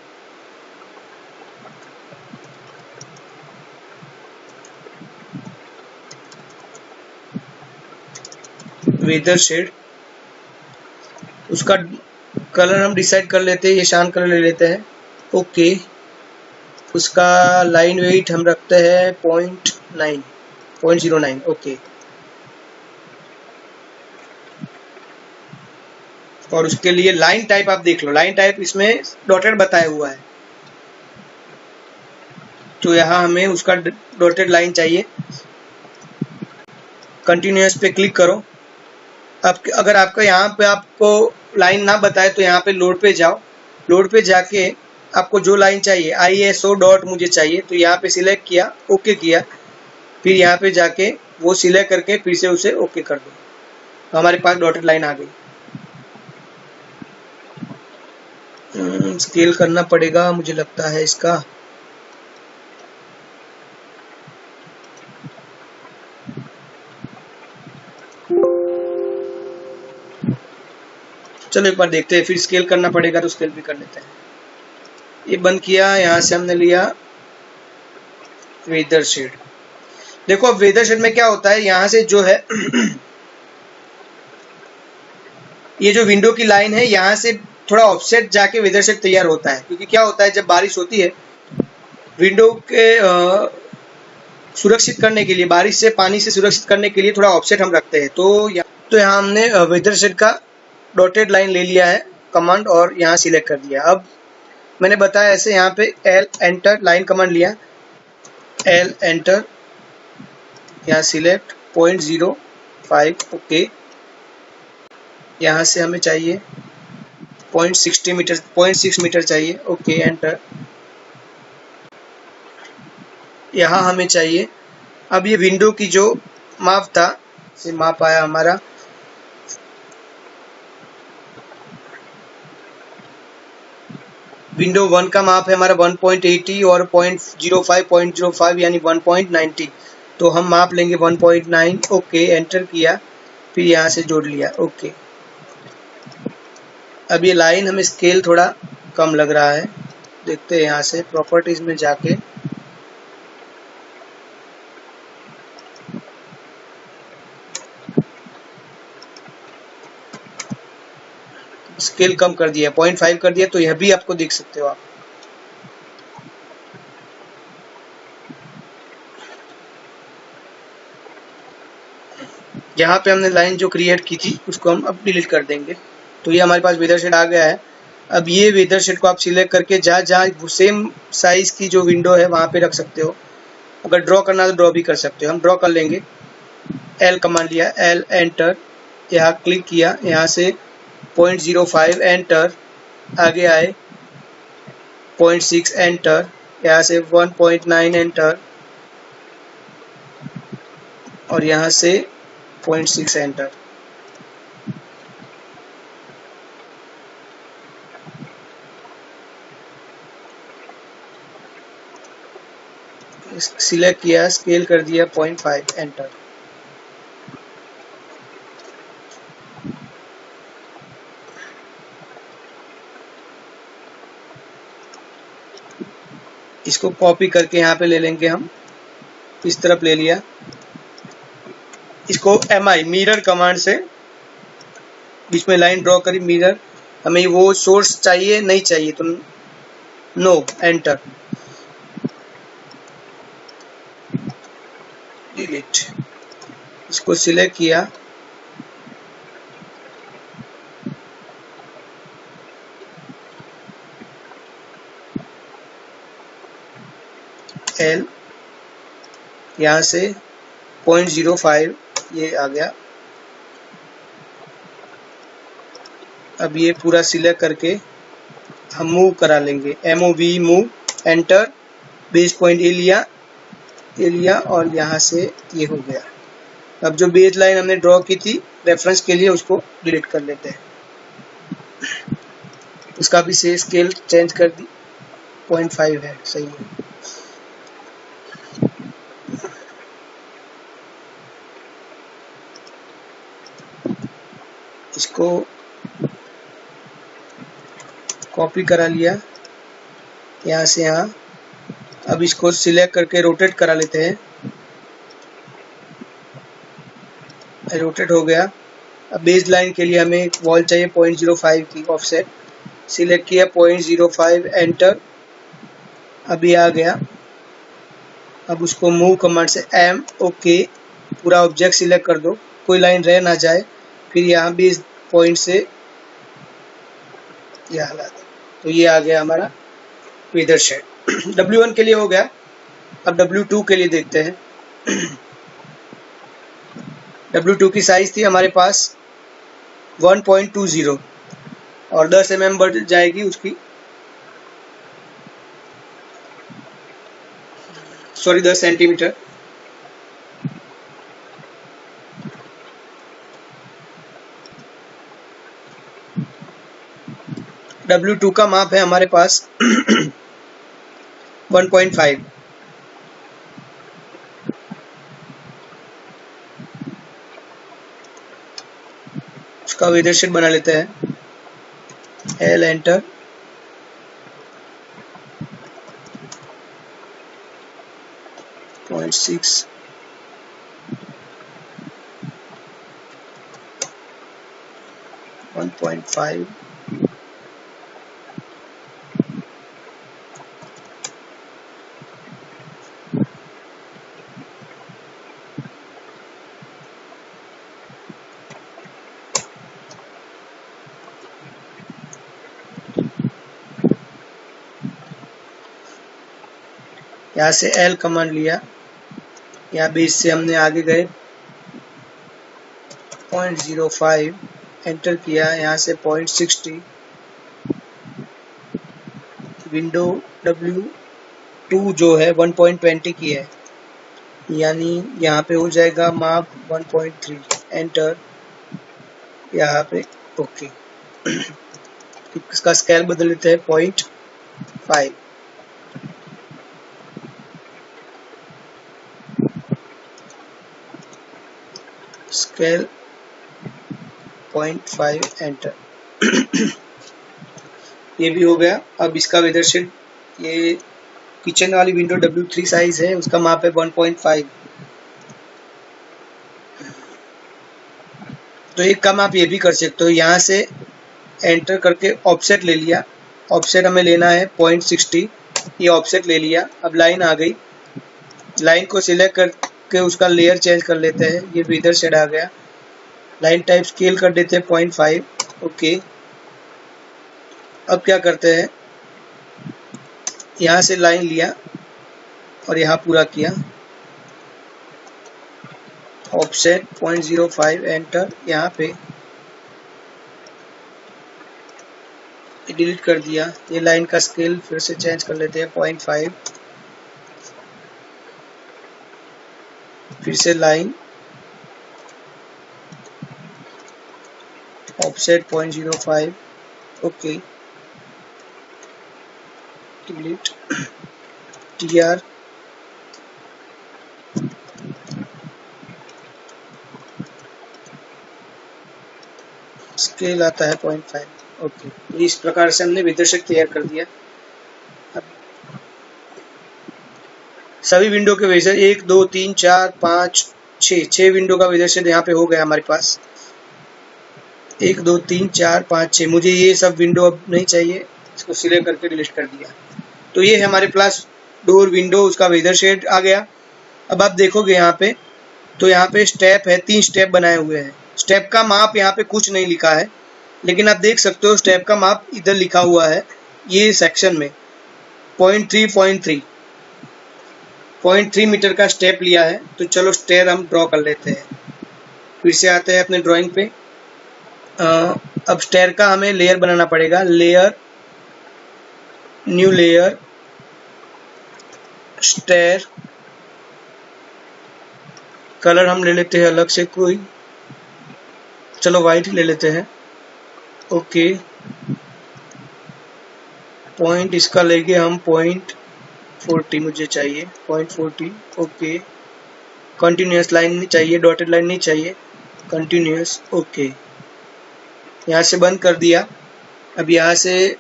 वेदर शेड, उसका कलर हम डिसाइड कर लेते हैं, ये शांत कलर ले लेते हैं, ओके। उसका लाइन वेट हम रखते हैं 0.9, ओके। और उसके लिए लाइन टाइप आप देख लो, लाइन टाइप इसमें डॉटेड बताया हुआ है, तो यहाँ हमें उसका डॉटेड लाइन चाहिए। कंटिन्यूअस पे क्लिक करो। अब अगर आपका यहाँ पे आपको लाइन ना बताए तो यहाँ पे लोड पे जाओ, लोड पे जाके आपको जो लाइन चाहिए, ISO डॉट मुझे चाहिए, तो यहाँ पे सिलेक्ट किया, ओके किया, फिर यहाँ पे जाके वो सिलेक्ट करके फिर से उसे ओके कर दो, तो हमारे पास डॉटेड लाइन आ गई। स्केल करना पड़ेगा मुझे लगता है इसका। चलो एक बार देखते हैं, फिर स्केल करना पड़ेगा तो स्केल भी कर लेते हैं। ये बंद किया, यहाँ से हमने लिया वेदर शेड। देखो अब वेदर शेड में क्या होता है, यहाँ से जो है ये जो विंडो की लाइन है, यहाँ से थोड़ा ऑफसेट जाके वेदर शेड तैयार होता है। क्योंकि क्या होता है, जब बारिश होती है, विंडो के सुरक्षित करने के लिए, बारिश से पानी से सुरक्षित करने के लिए थोड़ा ऑफसेट हम रखते हैं। तो यहाँ हमने वेदर शेड का डॉटेड लाइन ले लिया है कमांड, और यहाँ सिलेक्ट कर दिया। अब मैंने बताया ऐसे, यहाँ पे L एंटर लाइन कमांड लिया, L एंटर, यहाँ सिलेक्ट 0.05, ओके। यहाँ से हमें चाहिए 0.6 मीटर चाहिए, ओके एंटर। यहाँ हमें चाहिए, अब ये विंडो की जो माप था, से माप आया हमारा विंडो 1 का माप है हमारा 1.80 और 0.05 यानी 1.90, तो हम माप लेंगे 1.9, ओके एंटर किया, फिर यहाँ से जोड़ लिया, ओके। अब ये लाइन हमें स्केल थोड़ा कम लग रहा है, देखते हैं यहाँ से प्रॉपर्टीज में जाके, स्केल कम कर दिया, 0.5 कर दिया, तो यह भी आपको देख सकते हो आप। यहाँ पे हमने लाइन जो क्रिएट की थी उसको हम अब डिलीट कर देंगे। तो ये हमारे पास वेदर शेड आ गया है। अब ये वेदर शेड को आप सिलेक्ट करके जहाँ सेम साइज की जो विंडो है वहाँ पे रख सकते हो। अगर ड्रॉ करना तो ड्रॉ भी कर सकते हो, हम ड्रॉ कर लेंगे। L कमांड लिया, L एंटर, यहाँ क्लिक किया, यहाँ से 0.05 एंटर, आगे आए 0.6 एंटर, यहाँ से 1.9 एंटर और यहाँ से 0.6 एंटर। सिलेक्ट किया, स्केल कर दिया 0.5 एंटर। इसको कॉपी करके यहाँ पे ले लेंगे हम, इस तरफ ले लिया। इसको mi मिरर कमांड से बीच में लाइन ड्रॉ करी, मिरर। हमें वो सोर्स चाहिए नहीं चाहिए तो नो एंटर, डिलीट। इसको सिलेक्ट किया, एल, यहाँ से 0.05 ये आ गया। अब ये पूरा सिलेक्ट करके हम मूव करा लेंगे, MOV move enter. Base point A लिया और यहाँ से ये हो गया। अब जो बेस लाइन हमने ड्रॉ की थी रेफरेंस के लिए, उसको डिलीट कर लेते हैं। उसका भी से स्केल चेंज कर दी, 0.5 है, सही है। इसको कॉपी करा लिया यहाँ से यहाँ। अब इसको सिलेक्ट करके रोटेट करा लेते हैं, रोटेट हो गया। अब बेस लाइन के लिए हमें वॉल चाहिए 0.05 की ऑफसेट, सिलेक्ट किया 0.05 एंटर। अब ये आ गया। अब उसको मूव कमांड से M ओके, पूरा ऑब्जेक्ट सिलेक्ट कर दो, कोई लाइन रह ना जाए। फिर यहाँ भी इस पॉइंट से यह हला दो, तो ये आ गया हमारा वेदर शेड। W1 के लिए हो गया। अब W2 के लिए देखते हैं। W2 की साइज थी हमारे पास 1.20 और 10 mm बढ़ जाएगी उसकी, सॉरी 10 सेंटीमीटर। W2 का माप है हमारे पास 1.5। उसका वेदर शेड बना लेते हैं, L एंटर। .6 1.5 यहाँ से L कमांड लिया, यहाँ बेस से हमने आगे गए 0.05 एंटर किया, यहाँ से 0.60। विंडो W2 जो है 1.20 की है, यानी यहाँ पे हो जाएगा माप 1.3 एंटर, यहाँ पे ओके। इसका स्केल बदल लेते हैं 0.5। Scale 0.5 enter. ये भी हो गया। अब इसका वेदर शेड, ये किचन वाली विंडो W3 साइज है, उसका माप है 1.5। तो एक काम आप ये भी कर सकते हो, यहाँ से एंटर करके ऑफसेट ले लिया। ऑफसेट हमें लेना है 0.60, ये ऑफसेट ले लिया। अब लाइन आ गई, लाइन को सिलेक्ट करके उसका लेयर चेंज कर लेते हैं, ये वेदर शेड आ गया। लाइन टाइप स्केल कर देते हैं 0.5 ओके। अब क्या करते हैं, यहाँ से लाइन लिया और यहाँ पूरा किया, ऑफसेट 0.05 एंटर। यहाँ पे डिलीट कर दिया। ये लाइन का स्केल फिर से चेंज कर लेते हैं 0.5, फिर से line, offset 0.05, okay, delete, TR, scale आता है 0.5, ओके। इस प्रकार से हमने विदर्शक तैयार कर दिया। अब सभी विंडो के विदर्शक 1 2 3 4 5 6 विंडो का विदर्शक यहाँ पे हो गया हमारे पास। 1 2 3 4 5 6। मुझे ये सब विंडो अब नहीं चाहिए, इसको सिलेक्ट करके डिलीट कर दिया। तो ये है हमारे पास डोर विंडो, उसका वेदर शेड आ गया। अब आप देखोगे यहाँ पे, तो यहाँ पे स्टेप है, 3 स्टेप बनाए हुए हैं। स्टेप का माप यहाँ पे कुछ नहीं लिखा है, लेकिन आप देख सकते हो स्टेप का माप इधर लिखा हुआ है ये सेक्शन में 0.3 मीटर का स्टेप लिया है। तो चलो स्टेयर हम ड्रॉ कर लेते हैं। फिर से आते हैं अपने ड्राइंग पे। अब स्टेयर का हमें लेयर बनाना पड़ेगा। Layer, new layer, stair, colour हम ले लेते हैं अलग से कोई, चलो वाइट ही ले लेते हैं, ओके। पॉइंट इसका लेंगे हम 0.40, मुझे चाहिए 0.40, ओके। कंटिन्यूअस लाइन नहीं चाहिए, डॉटेड लाइन नहीं चाहिए, कंटिन्यूअस, ओके। यहाँ से बंद कर दिया। अब यहाँ से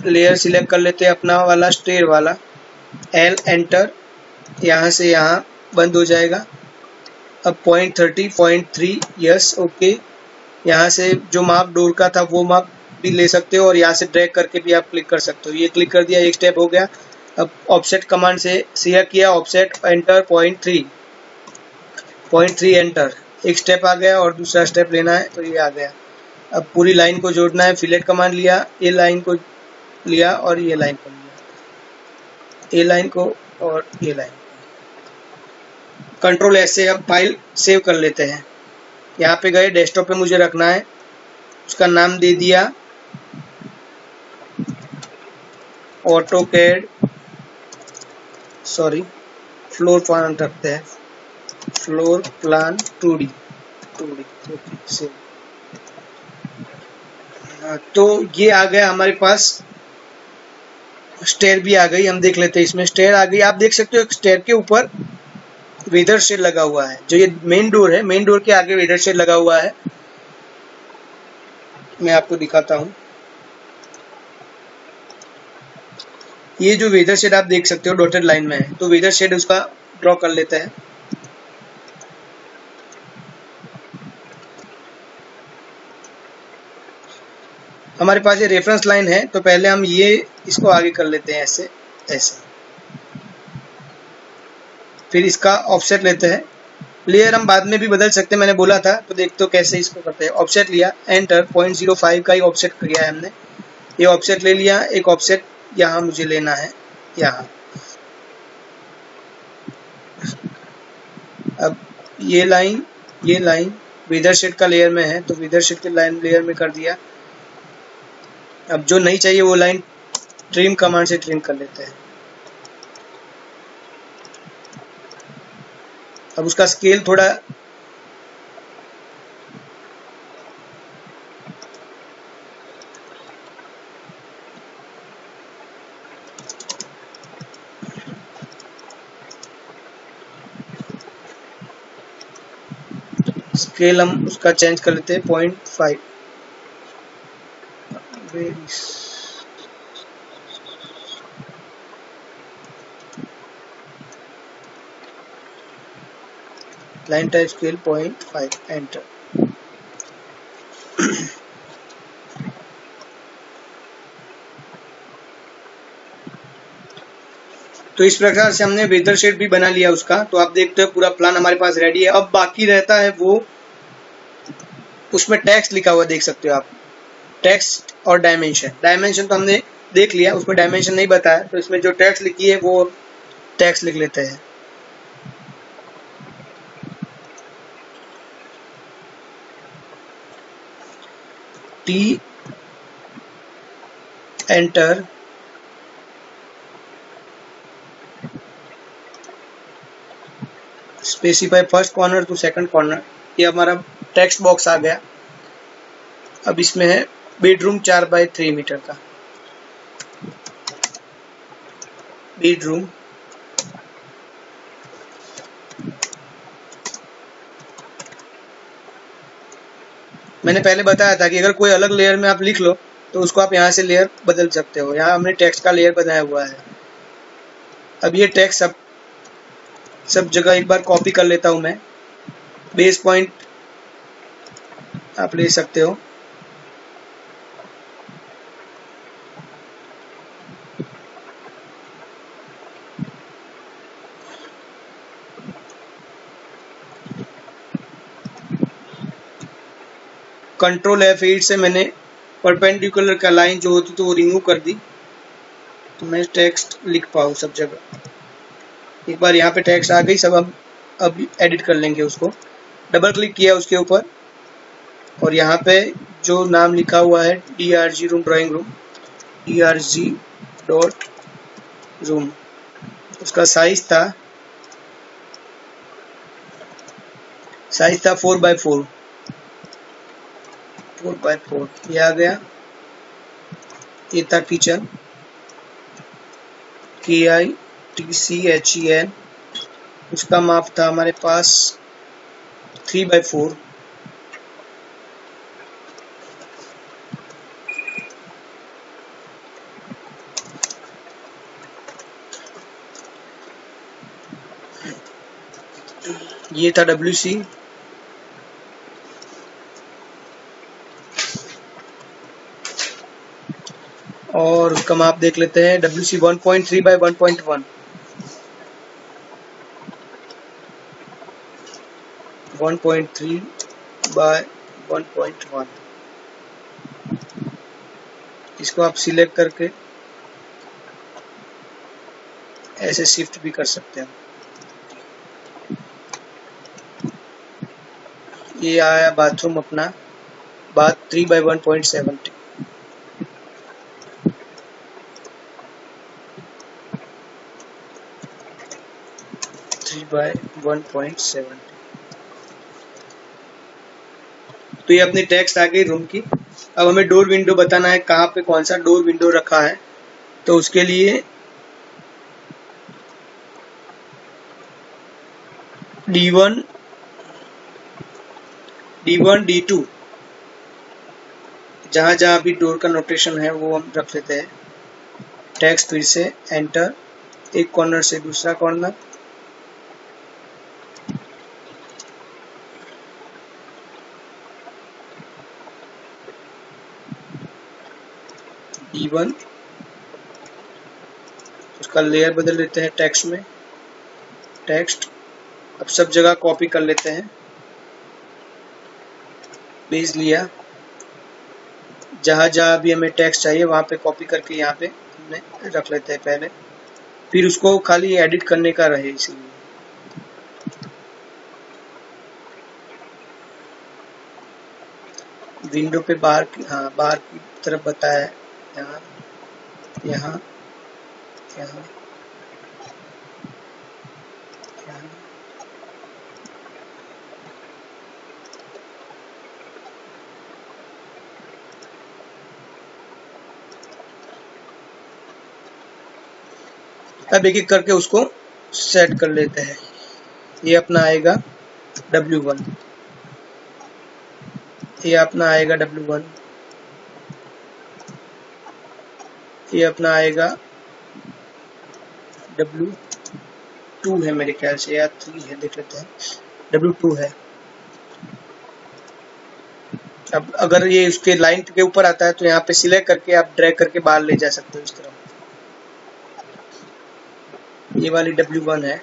लेयर सिलेक्ट कर लेते हैं अपना वाला स्टेयर वाला, एल एंटर, यहाँ से यहाँ बंद हो जाएगा। अब 0.30, 0.3, यस, ओके। यहाँ से जो माप डोर का था वो माप भी ले सकते हो, और यहाँ से ड्रैग करके भी आप क्लिक कर सकते हो। ये क्लिक कर दिया, एक स्टेप हो गया। अब ऑफसेट कमांड से सिलेक्ट किया, ऑफसेट एंटर 0.3 एंटर, एक स्टेप आ गया और दूसरा स्टेप लेना है तो ये आ गया। अब पूरी लाइन को जोड़ना है, फिलेट कमांड लिया, ये लाइन को लिया और ये लाइन को लिया, ये लाइन को और ये लाइन। कंट्रोल एस से अब फाइल सेव कर लेते हैं। यहाँ पे गए, डेस्कटॉप पे मुझे रखना है, उसका नाम दे दिया ऑटोकैड, सॉरी फ्लोर प्लान रखते हैं, floor plan 2D, okay save. तो ये आ गया हमारे पास, स्टेयर भी आ गई। हम देख लेते हैं, इसमें स्टेयर आ गई। आप देख सकते हो स्टेयर के ऊपर वेदर शेड लगा हुआ है। जो ये मेन डोर है, मेन डोर के आगे वेदर शेड लगा हुआ है। मैं आपको दिखाता हूँ। ये जो वेदर शेड आप देख सकते हो डॉटेड लाइन में है, तो वेदर शेड उसका ड्रॉ कर लेते हैं। हमारे पास ये रेफरेंस लाइन है, तो पहले हम ये इसको आगे कर लेते हैं, ऐसे ऐसे। फिर इसका ऑफसेट लेते हैं। लेयर हम बाद में भी बदल सकते हैं, मैंने बोला था, तो देखते हो कैसे इसको करते हैं। ऑफसेट लिया, एंटर, 0.05 का ही ऑफसेट किया है हमने। ये ऑफसेट ले लिया, एक ऑफसेट यहाँ मुझे लेना है, यहाँ। अब ये लाइन वेदर शेड का लेयर में है, तो वेदर शेड के लाइन लेयर में कर दिया। अब जो नहीं चाहिए वो लाइन ट्रिम कमांड से ट्रिम कर लेते हैं। अब उसका स्केल थोड़ा स्केल हम उसका चेंज कर लेते हैं 0.5। Line type scale 0.5 enter. तो इस प्रकार से हमने वेदर शेड भी बना लिया उसका। तो आप देखते हो पूरा प्लान हमारे पास रेडी है। अब बाकी रहता है वो, उसमें टेक्स्ट लिखा हुआ देख सकते हो आप, टेक्स्ट और डायमेंशन तो हमने देख लिया, उसमें डायमेंशन नहीं बताया, तो इसमें जो टेक्स्ट लिखी है वो टेक्स्ट लिख लेते हैं। Enter, specify first corner to second corner. ये हमारा टेक्स्ट बॉक्स आ गया। अब इसमें है बेडरूम 4x3 मीटर का। बेडरूम मैंने पहले बताया था कि अगर कोई अलग लेयर में आप लिख लो तो उसको आप यहाँ से लेयर बदल सकते हो। यहाँ हमने टेक्स्ट का लेयर बनाया हुआ है। अब ये टेक्स्ट सब जगह एक बार कॉपी कर लेता हूँ मैं। बेस पॉइंट आप ले सकते हो। कंट्रोल F8 से मैंने परपेंडिकुलर का लाइन जो होती तो वो रिमूव कर दी, तो मैं टेक्स्ट लिख पाऊँ सब जगह। एक बार यहाँ पे टेक्स्ट आ गई सब। अब एडिट कर लेंगे उसको। डबल क्लिक किया उसके ऊपर और यहाँ पे जो नाम लिखा हुआ है DRG room, drawing room, DRG dot room, उसका साइज था 4x4, 4x4 ये आ गया। ये था किचन, KITCHEN, उसका माप था हमारे पास 3x4। ये था WC, और उसका माप देख लेते हैं। WC 1.3x1.1, 1.3x1.1। इसको आप सिलेक्ट करके ऐसे शिफ्ट भी कर सकते हैं। ये आया बाथरूम अपना, बाथ 3x1.70। तो ये अपनी टेक्स्ट आ गई रूम की। अब हमें डोर विंडो बताना है कहाँ पे कौन सा डोर विंडो रखा है। तो उसके लिए D1, D2 जहाँ जहाँ भी डोर का नोटेशन है वो हम रख लेते हैं। टेक्स्ट फिर से एंटर, एक कॉर्नर से दूसरा कॉर्नर, D1, उसका लेयर बदल लेते हैं टेक्स्ट में। टेक्स्ट अब सब जगह कॉपी कर लेते हैं। बेस लिया, जहाँ जहाँ भी हमें टेक्स्ट चाहिए वहाँ पे कॉपी करके यहाँ पे हमने रख लेते हैं पहले। फिर उसको खाली एडिट करने का रहे, इसलिए विंडो पे बाहर की, हाँ बाहर की तरफ बताया है। यहाँ यहाँ यहाँ यहाँ अब एक एक करके उसको सेट कर लेते हैं। ये अपना आएगा W1, ये अपना आएगा W1, ये अपना आएगा W2 है मेरे ख्याल से, या 3 है, देख लेते हैं। W2 है। अब अगर ये उसके लाइन के ऊपर आता है तो यहाँ पे सिलेक्ट करके आप ड्रैग करके बाहर ले जा सकते हो इस तरह। ये वाली W1 है।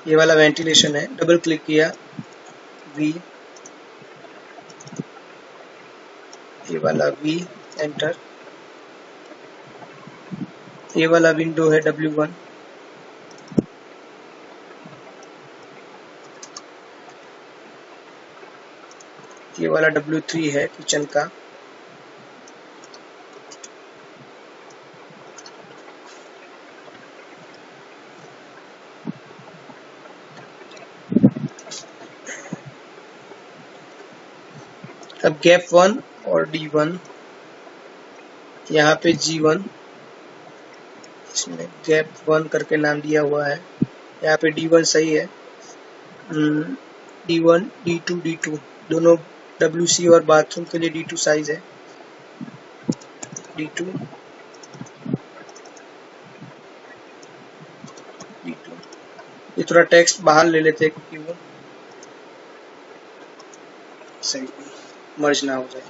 ये वाला वेंटिलेशन है। डबल क्लिक किया, V, ये वाला V, एंटर। ये वाला विंडो है W1। ये वाला W3 है किचन का। अब गैप 1 और D1, यहाँ पे G1, इसमें गैप 1 करके नाम दिया हुआ है। यहाँ पे D1 सही है। D1, D2 दोनों WC और बाथरूम के लिए D2 साइज है। D2 ये थोड़ा टेक्स्ट बाहर ले लेते हैं क्योंकि वो सही मर्ज ना हो जाए।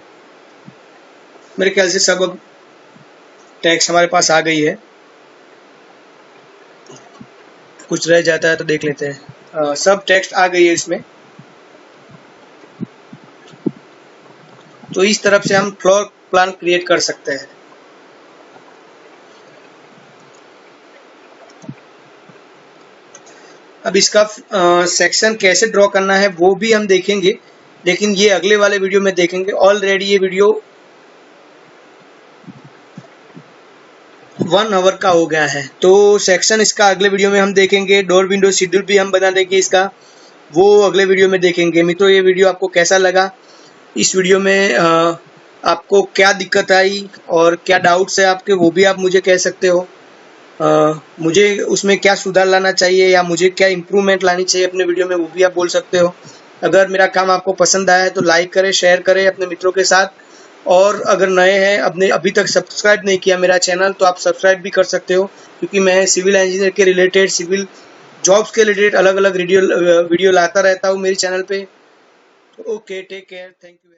मेरे ख्याल से सब अब टेक्स्ट हमारे पास आ गई है। कुछ रह जाता है तो देख लेते हैं। सब टेक्स्ट आ गई है इसमें। तो इस तरफ से हम फ्लोर प्लान क्रिएट कर सकते हैं। अब इसका सेक्शन कैसे ड्रॉ करना है वो भी हम देखेंगे, लेकिन ये अगले वाले वीडियो में देखेंगे। ऑलरेडी ये वीडियो 1 आवर का हो गया है, तो सेक्शन इसका अगले वीडियो में हम देखेंगे। डोर विंडो शेड्यूल भी हम बना देंगे इसका, वो अगले वीडियो में देखेंगे। मित्रों, ये वीडियो आपको कैसा लगा? इस वीडियो में आपको क्या दिक्कत आई और क्या डाउट्स है आपके, वो भी आप मुझे कह सकते हो। मुझे उसमें क्या सुधार लाना चाहिए या मुझे क्या इम्प्रूवमेंट लानी चाहिए अपने वीडियो में, वो भी आप बोल सकते हो। अगर मेरा काम आपको पसंद आया है तो लाइक करें, शेयर करें अपने मित्रों के साथ। और अगर नए हैं, अपने अभी तक सब्सक्राइब नहीं किया मेरा चैनल, तो आप सब्सक्राइब भी कर सकते हो, क्योंकि मैं सिविल इंजीनियर के रिलेटेड, सिविल जॉब्स के रिलेटेड अलग अलग वीडियो लाता रहता हूँ मेरे चैनल पे। Okay, take care, thank you.